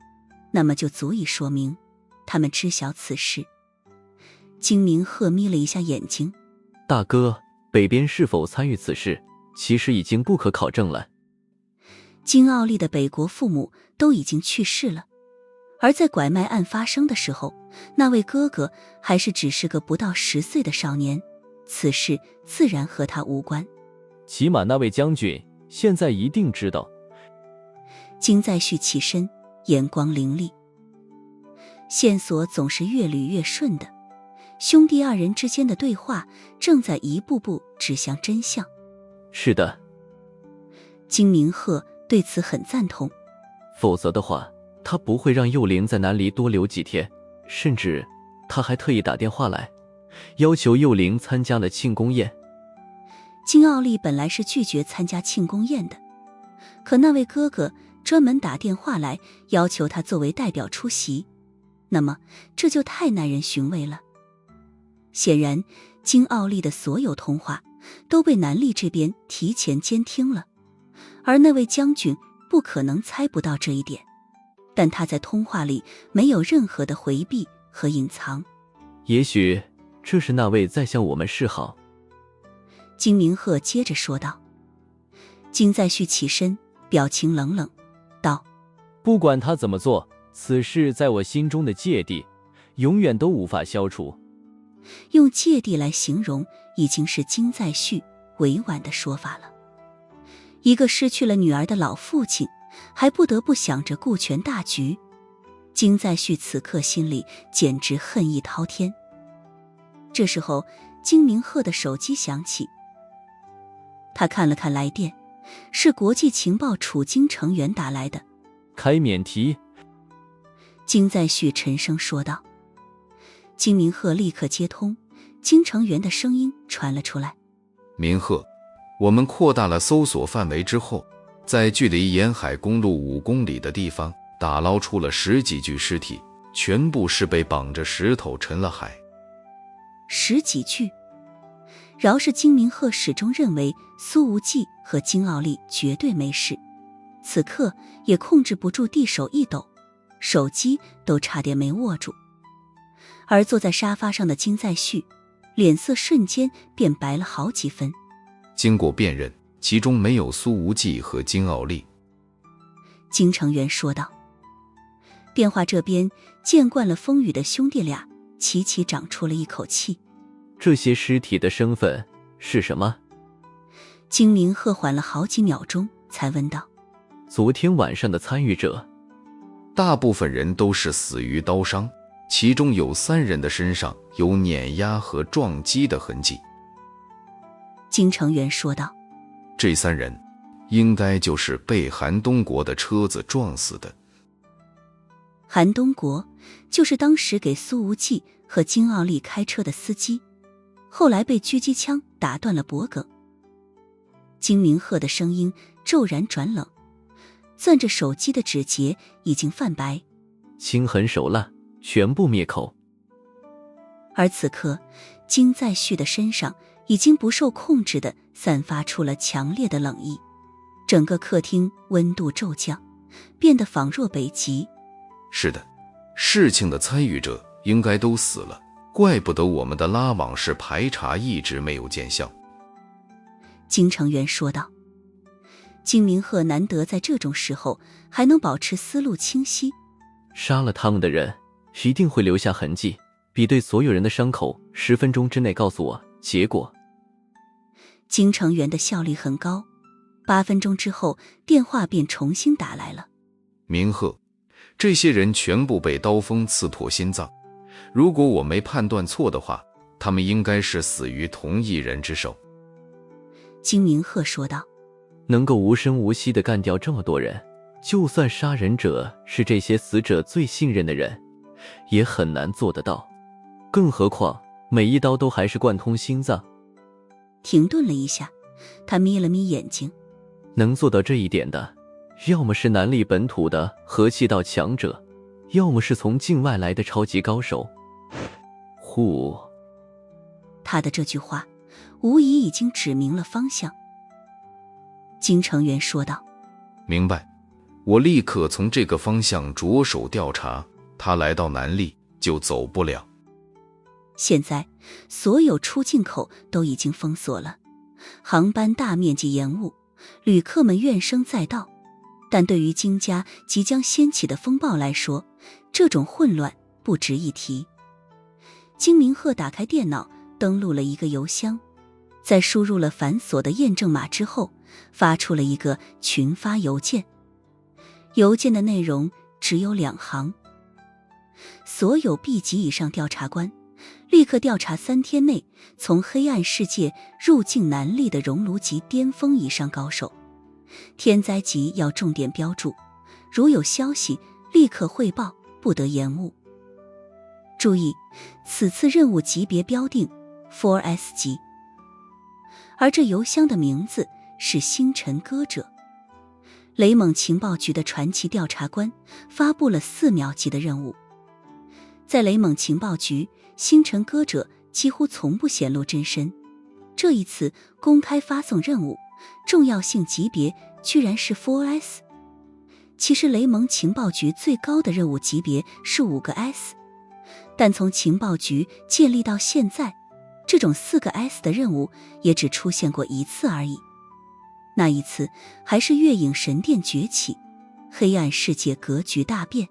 那么就足以说明他们知晓此事。金明鹤眯了一下眼睛：大哥，北边是否参与此事，其实已经不可考证了。金奥利的北国父母都已经去世了，而在拐卖案发生的时候，那位哥哥还是只是个不到10岁的少年，此事自然和他无关。起码那位将军现在一定知道。金在旭起身，眼光凌厉。线索总是越捋越顺的，兄弟2人之间的对话正在一步步指向真相。是的。金明鹤对此很赞同。否则的话，他不会让幼灵在南离多留几天，甚至他还特意打电话来，要求幼灵参加了庆功宴。金奥利本来是拒绝参加庆功宴的，可那位哥哥专门打电话来要求他作为代表出席，那么这就太耐人寻味了。显然金奥利的所有通话都被南丽这边提前监听了，而那位将军不可能猜不到这一点，但他在通话里没有任何的回避和隐藏。也许这是那位在向我们示好。金明鹤接着说道。金在旭起身，表情冷冷道：不管他怎么做，此事在我心中的芥蒂永远都无法消除。用芥蒂来形容已经是金在旭委婉的说法了。一个失去了女儿的老父亲还不得不想着顾全大局，金在旭此刻心里简直恨意滔天。这时候金明鹤的手机响起，他看了看来电，是国际情报处金成员打来的。开免提。金在旭沉声说道。金明鹤立刻接通，金成员的声音传了出来。明鹤，我们扩大了搜索范围之后，在距离沿海公路5公里的地方打捞出了10几具尸体，全部是被绑着石头沉了海。10几具？饶是金明鹤始终认为苏无忌和金奥利绝对没事，此刻也控制不住地手一抖，手机都差点没握住。而坐在沙发上的金在旭脸色瞬间变白了好几分。经过辨认，其中没有苏无忌和金奥利。金成员说道。电话这边见惯了风雨的兄弟俩齐齐长出了一口气。这些尸体的身份是什么？金明鹤缓了好几秒钟才问道。昨天晚上的参与者，大部分人都是死于刀伤，其中有3人的身上有碾压和撞击的痕迹。金成员说道。这3人应该就是被韩东国的车子撞死的。韩东国就是当时给苏无忌和金傲丽开车的司机，后来被狙击枪打断了脖颈。金明鹤的声音骤然转冷，攥着手机的指节已经泛白，心狠手辣，全部灭口。而此刻金在旭的身上已经不受控制地散发出了强烈的冷意，整个客厅温度骤降，变得仿若北极。是的，事情的参与者应该都死了，怪不得我们的拉网式排查一直没有见效。金成元说道。金明鹤难得在这种时候还能保持思路清晰。杀了他们的人一定会留下痕迹，比对所有人的伤口，10分钟之内告诉我结果。金成元的效率很高，8分钟之后电话便重新打来了。明鹤，这些人全部被刀锋刺破心脏，如果我没判断错的话，他们应该是死于同一人之手。金明鹤说道。能够无声无息地干掉这么多人，就算杀人者是这些死者最信任的人，也很难做得到，更何况每一刀都还是贯通心脏。停顿了一下，他眯了眯眼睛。能做到这一点的，要么是南历本土的和气道强者，要么是从境外来的超级高手。呼！他的这句话无疑已经指明了方向。金成元说道。明白，我立刻从这个方向着手调查，他来到南历就走不了。现在所有出境口都已经封锁了，航班大面积延误，旅客们怨声载道。但对于金家即将掀起的风暴来说，这种混乱不值一提。金明鹤打开电脑，登录了一个邮箱，在输入了繁琐的验证码之后，发出了一个群发邮件。邮件的内容只有2行：所有 B 级以上调查官立刻调查3天内从黑暗世界入境南历的熔炉级巅峰以上高手，天灾级要重点标注，如有消息立刻汇报，不得延误。注意，此次任务级别标定 4S 级。而这邮箱的名字是星辰歌者。雷蒙情报局的传奇调查官发布了4秒级的任务。在雷蒙情报局，星辰歌者几乎从不显露真身，这一次公开发送任务，重要性级别居然是 4S。 其实雷蒙情报局最高的任务级别是5个 S， 但从情报局建立到现在，这种4个 S 的任务也只出现过1次而已。那一次还是月影神殿崛起，黑暗世界格局大变。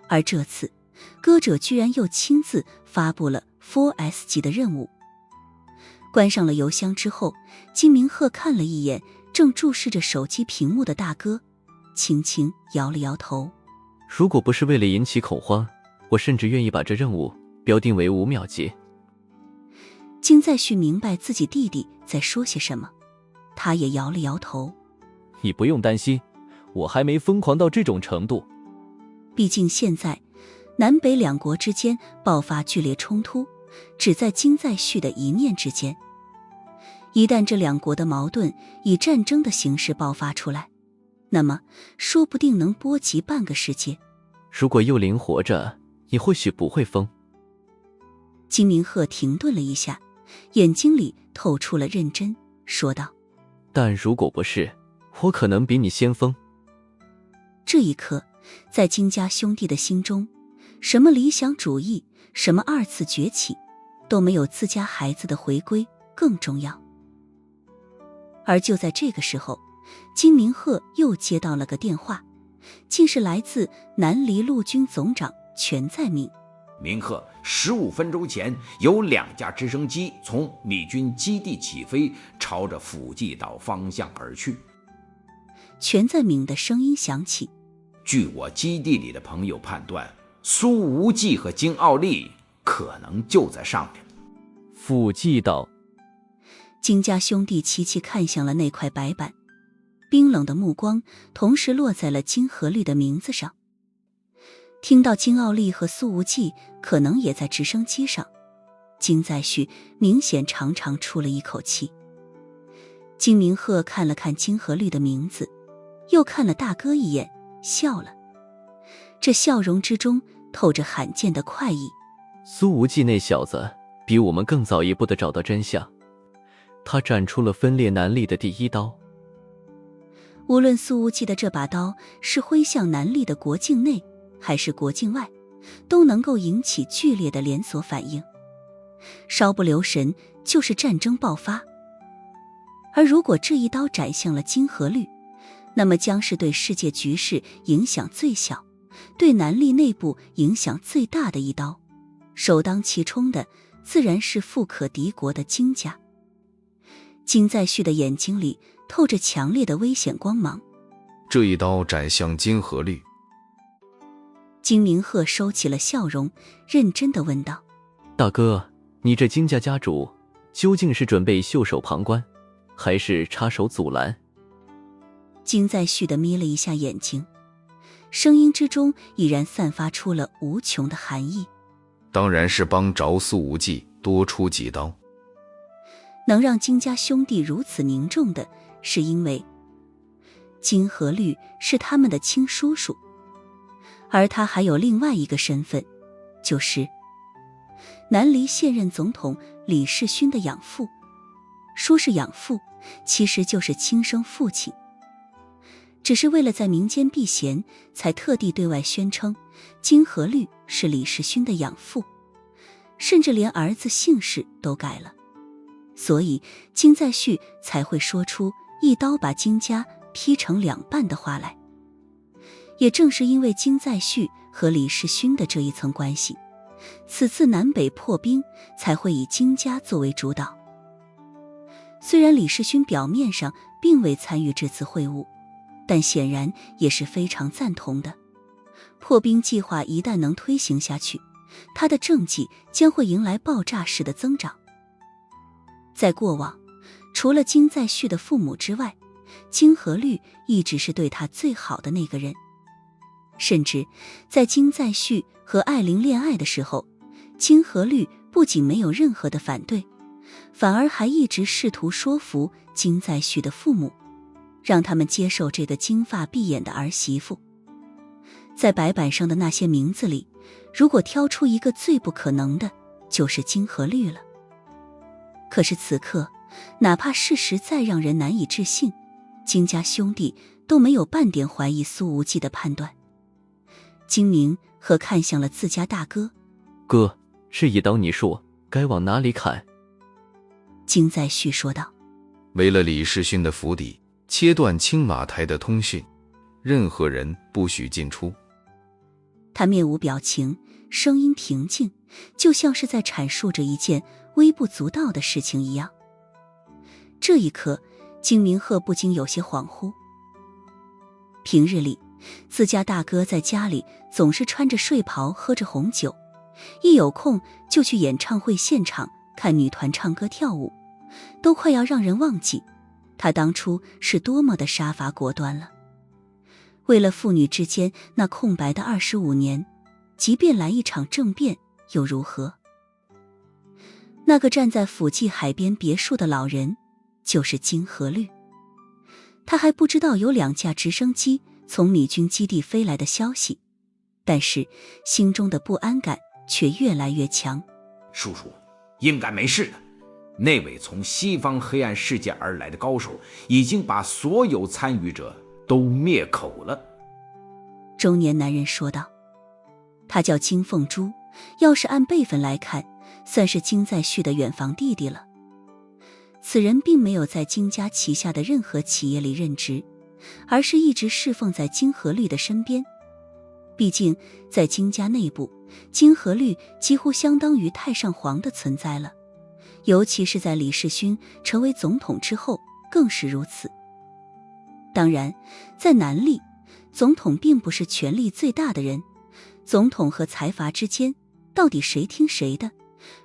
而这次歌者居然又亲自发布了 4S 级的任务。关上了邮箱之后，金明鹤看了一眼正注视着手机屏幕的大哥，轻轻摇了摇头。如果不是为了引起恐慌，我甚至愿意把这任务标定为5秒级。金在旭明白自己弟弟在说些什么，他也摇了摇头。你不用担心，我还没疯狂到这种程度。毕竟现在南北2国之间爆发剧烈冲突，只在金在旭的一念之间。一旦这2国的矛盾以战争的形式爆发出来，那么说不定能波及半个世界。如果幼灵活着，你或许不会疯。金明鹤停顿了一下，眼睛里透出了认真，说道：但如果不是，我可能比你先疯。这一刻，在金家兄弟的心中，什么理想主义，什么2次崛起，都没有自家孩子的回归更重要。而就在这个时候，金明鹤又接到了个电话，竟是来自南黎陆军总长全在明。明鹤，15分钟前有2架直升机从米军基地起飞，朝着辅济岛方向而去。全在明的声音响起。据我基地里的朋友判断，苏无忌和金奥利可能就在上面。辅济岛。金家兄弟齐齐看向了那块白板，冰冷的目光同时落在了金和律的名字上。听到金傲丽和苏无忌可能也在直升机上，金在旭明显长长出了一口气。金明鹤看了看金和律的名字，又看了大哥一眼，笑了。这笑容之中透着罕见的快意。苏无忌那小子比我们更早一步地找到真相，他斩出了分裂南力的第一刀。无论苏无忌的这把刀是挥向南力的国境内还是国境外，都能够引起剧烈的连锁反应，稍不留神就是战争爆发。而如果这一刀斩向了金和律，那么将是对世界局势影响最小，对南力内部影响最大的一刀，首当其冲的自然是富可敌国的金家。金在旭的眼睛里透着强烈的危险光芒。这一刀斩向金和律。金明鹤收起了笑容，认真地问道：大哥，你这金家家主究竟是准备袖手旁观，还是插手阻拦？金在旭地眯了一下眼睛，声音之中已然散发出了无穷的寒意。当然是帮着苏无忌多出几刀。能让金家兄弟如此凝重的，是因为金和律是他们的亲叔叔，而他还有另外一个身份，就是南黎现任总统李世勋的养父。说是养父，其实就是亲生父亲，只是为了在民间避嫌，才特地对外宣称金和律是李世勋的养父，甚至连儿子姓氏都改了。所以金在旭才会说出一刀把金家劈成两半的话来。也正是因为金在旭和李世勋的这一层关系，此次南北破冰才会以金家作为主导。虽然李世勋表面上并未参与这次会晤，但显然也是非常赞同的。破冰计划一旦能推行下去，他的政绩将会迎来爆炸式的增长。在过往，除了金在旭的父母之外，金和律一直是对他最好的那个人。甚至在金在旭和艾琳恋爱的时候，金和律不仅没有任何的反对，反而还一直试图说服金在旭的父母，让他们接受这个金发碧眼的儿媳妇。在白板上的那些名字里，如果挑出一个最不可能的，就是金和律了。可是此刻，哪怕事实再让人难以置信，金家兄弟都没有半点怀疑苏无忌的判断。金明鹤看向了自家大哥：哥，这一刀你说该往哪里砍？金在旭说道：为了李世勋的府邸，切断青马台的通讯，任何人不许进出。他面无表情，声音平静，就像是在阐述着一件微不足道的事情一样。这一刻，金明鹤不禁有些恍惚。平日里，自家大哥在家里总是穿着睡袍，喝着红酒，一有空就去演唱会现场看女团唱歌跳舞，都快要让人忘记他当初是多么的杀伐果断了。为了父女之间那空白的25年，即便来一场政变又如何？那个站在府记海边别墅的老人就是金和律。他还不知道有2架直升机从米军基地飞来的消息，但是心中的不安感却越来越强。叔叔，应该没事的。那位从西方黑暗世界而来的高手已经把所有参与者都灭口了。中年男人说道。他叫金凤珠，要是按辈分来看，算是金在旭的远房弟弟了。此人并没有在金家旗下的任何企业里任职，而是一直侍奉在金和律的身边。毕竟在金家内部，金和律几乎相当于太上皇的存在了，尤其是在李世勋成为总统之后更是如此。当然，在南历，总统并不是权力最大的人，总统和财阀之间到底谁听谁的，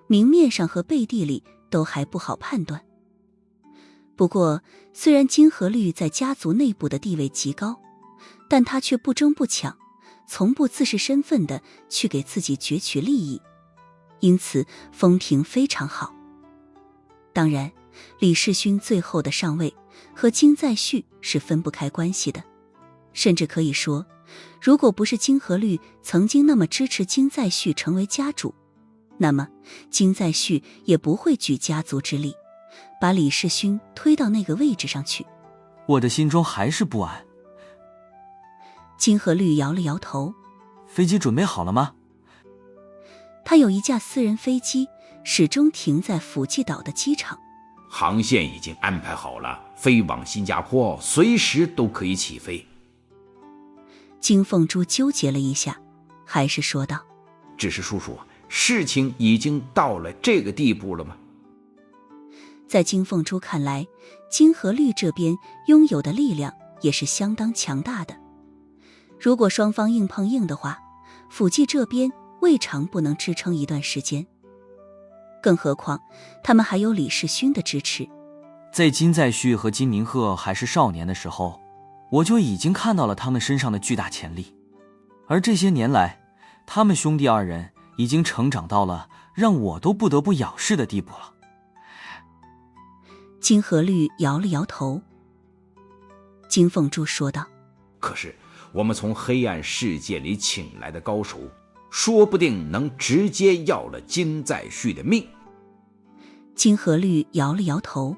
明面上和背地里都还不好判断。不过，虽然金河律在家族内部的地位极高，但他却不争不抢，从不自视身份的去给自己攫取利益，因此风评非常好。当然，李世勋最后的上位和金在旭是分不开关系的，甚至可以说，如果不是金河律曾经那么支持金在旭成为家主，那么金在旭也不会举家族之力把李世勋推到那个位置上去。我的心中还是不安。金河律摇了摇头。飞机准备好了吗？他有一架私人飞机，始终停在辅济岛的机场。航线已经安排好了，飞往新加坡，随时都可以起飞。金凤珠纠结了一下，还是说道：只是叔叔，事情已经到了这个地步了吗？在金凤珠看来，金河律这边拥有的力量也是相当强大的。如果双方硬碰硬的话，辅济这边未尝不能支撑一段时间。更何况他们还有李世勋的支持。在金在旭和金明鹤还是少年的时候，我就已经看到了他们身上的巨大潜力，而这些年来，他们兄弟二人已经成长到了让我都不得不仰视的地步了。金河律摇了摇头。金凤珠说道：可是我们从黑暗世界里请来的高手，说不定能直接要了金在旭的命。金河律摇了摇头。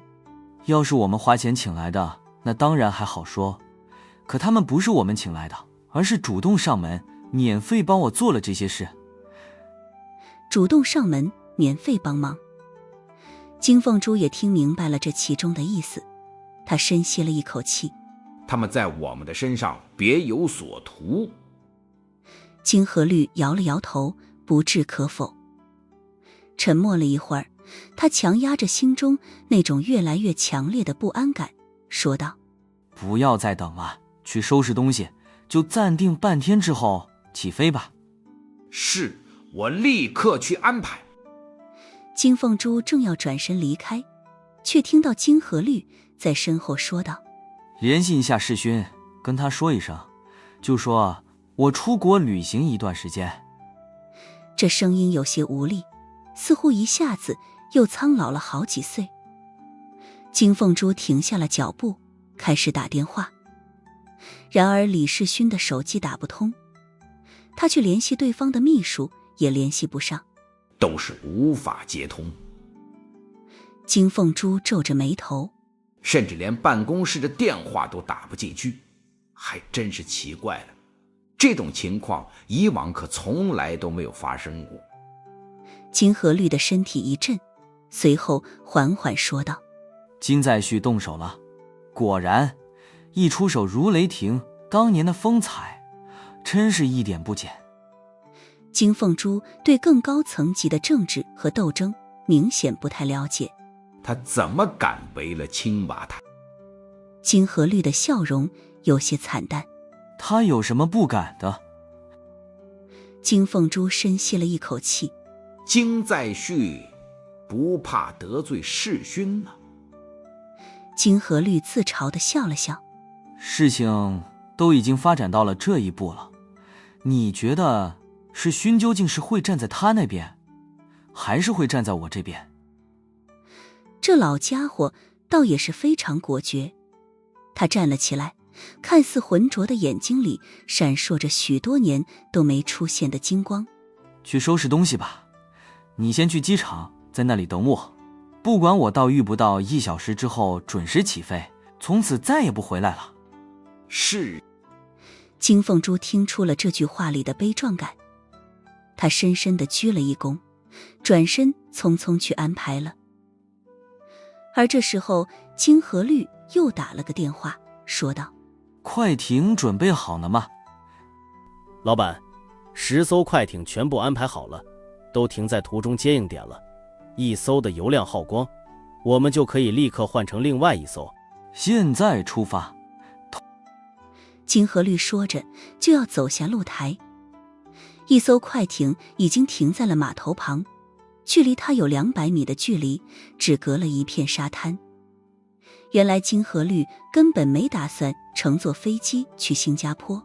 要是我们花钱请来的，那当然还好说，可他们不是我们请来的，而是主动上门，免费帮我做了这些事。主动上门，免费帮忙。金凤珠也听明白了这其中的意思，她深吸了一口气。他们在我们的身上别有所图。金河律摇了摇头，不置可否。沉默了一会儿，他强压着心中那种越来越强烈的不安感，说道：不要再等了，去收拾东西，就暂定半天之后起飞吧。是，我立刻去安排。金凤珠正要转身离开，却听到金河律在身后说道：联系一下世勋，跟他说一声，就说我出国旅行一段时间。这声音有些无力，似乎一下子又苍老了好几岁。金凤珠停下了脚步，开始打电话。然而李世勋的手机打不通，他去联系对方的秘书也联系不上，都是无法接通。金凤珠皱着眉头，甚至连办公室的电话都打不进去，还真是奇怪了。这种情况以往可从来都没有发生过。金河律的身体一震，随后缓缓说道：金在旭动手了，果然一出手如雷霆，当年的风采真是一点不减。金凤珠对更高层级的政治和斗争明显不太了解，他怎么敢为了青瓦台？金河律的笑容有些惨淡。他有什么不敢的？金凤珠深吸了一口气。金在旭不怕得罪世勋呢？金河律自嘲地笑了笑。事情都已经发展到了这一步了，你觉得世勋究竟是会站在他那边，还是会站在我这边？这老家伙倒也是非常果决。他站了起来，看似浑浊的眼睛里闪烁着许多年都没出现的金光。去收拾东西吧，你先去机场，在那里等我，不管我到遇不到1小时之后准时起飞，从此再也不回来了。是。金凤珠听出了这句话里的悲壮感，她深深地鞠了一躬，转身匆匆去安排了。而这时候金河律又打了个电话，说道：快艇准备好了吗？老板，10艘快艇全部安排好了，都停在途中接应点了。1艘的油量耗光，我们就可以立刻换成另外1艘。现在出发。金河律说着就要走下露台。1艘快艇已经停在了码头旁，距离他有200米的距离，只隔了一片沙滩。原来金和律根本没打算乘坐飞机去新加坡，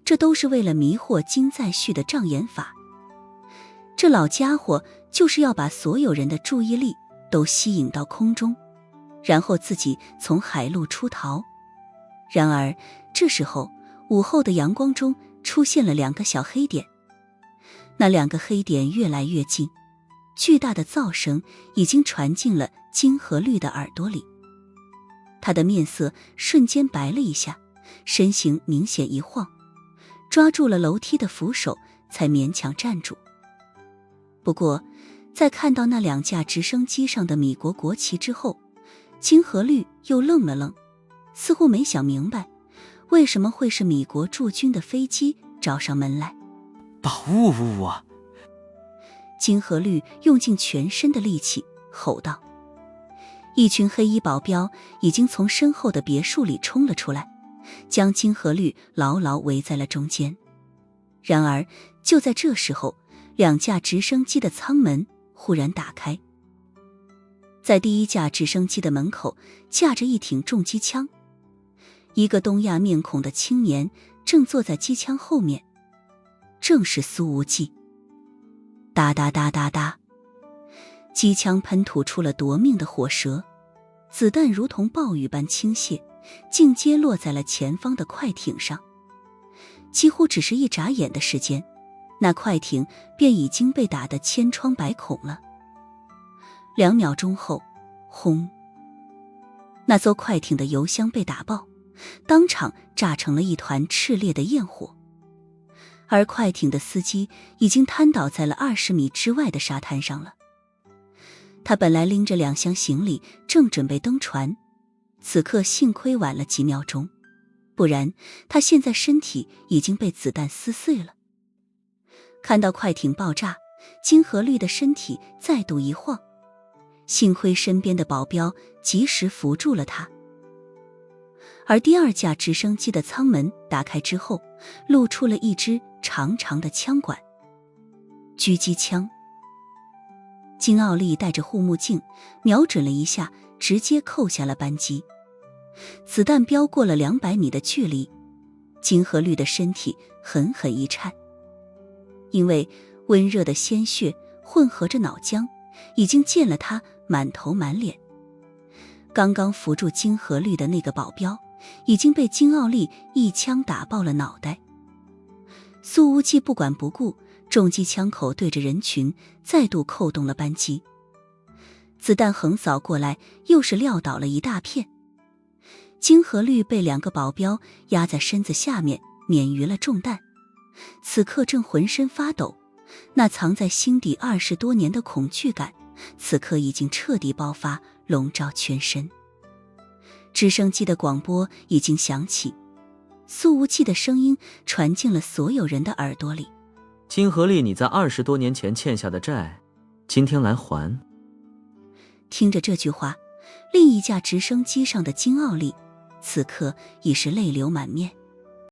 这都是为了迷惑金在旭的障眼法。这老家伙就是要把所有人的注意力都吸引到空中，然后自己从海路出逃。然而这时候，午后的阳光中出现了2个小黑点，那2个黑点越来越近，巨大的噪声已经传进了金和律的耳朵里。他的面色瞬间白了一下，身形明显一晃，抓住了楼梯的扶手，才勉强站住。不过在看到那2架直升机上的米国国旗之后，金和律又愣了愣，似乎没想明白为什么会是米国驻军的飞机找上门来。大呜呜呜啊！金和律用尽全身的力气吼道。一群黑衣保镖已经从身后的别墅里冲了出来，将金和律牢牢围在了中间。然而就在这时候，2架直升机的舱门忽然打开，在第1架直升机的门口架着一挺重机枪，一个东亚面孔的青年正坐在机枪后面，正是苏无忌。哒哒哒哒哒，机枪喷吐出了夺命的火舌，子弹如同暴雨般倾泻，尽皆落在了前方的快艇上。几乎只是一眨眼的时间，那快艇便已经被打得千疮百孔了。2秒钟后，轰！那艘快艇的油箱被打爆，当场炸成了一团炽烈的焰火。而快艇的司机已经瘫倒在了20米之外的沙滩上了。他本来拎着2箱行李，正准备登船，此刻幸亏晚了几秒钟，不然他现在身体已经被子弹撕碎了。看到快艇爆炸，金和律的身体再度一晃，幸亏身边的保镖及时扶住了他。而第2架直升机的舱门打开之后，露出了一支长长的枪管，狙击枪。金奥利戴着护目镜，瞄准了一下，直接扣下了扳机。子弹飙过了200米的距离，金和律的身体狠狠一颤，因为温热的鲜血混合着脑浆，已经溅了他满头满脸。刚刚扶住金和律的那个保镖已经被金奥利一枪打爆了脑袋。苏无忌不管不顾，重机枪口对着人群再度扣动了扳机，子弹横扫过来，又是撂倒了一大片。金和律被2个保镖压在身子下面，免于了中弹，此刻正浑身发抖，那藏在心底20多年的恐惧感此刻已经彻底爆发，笼罩全身。直升机的广播已经响起，苏无忌的声音传进了所有人的耳朵里。金和律，你在20多年前欠下的债，今天来还。听着这句话，另一架直升机上的金奥利此刻已是泪流满面。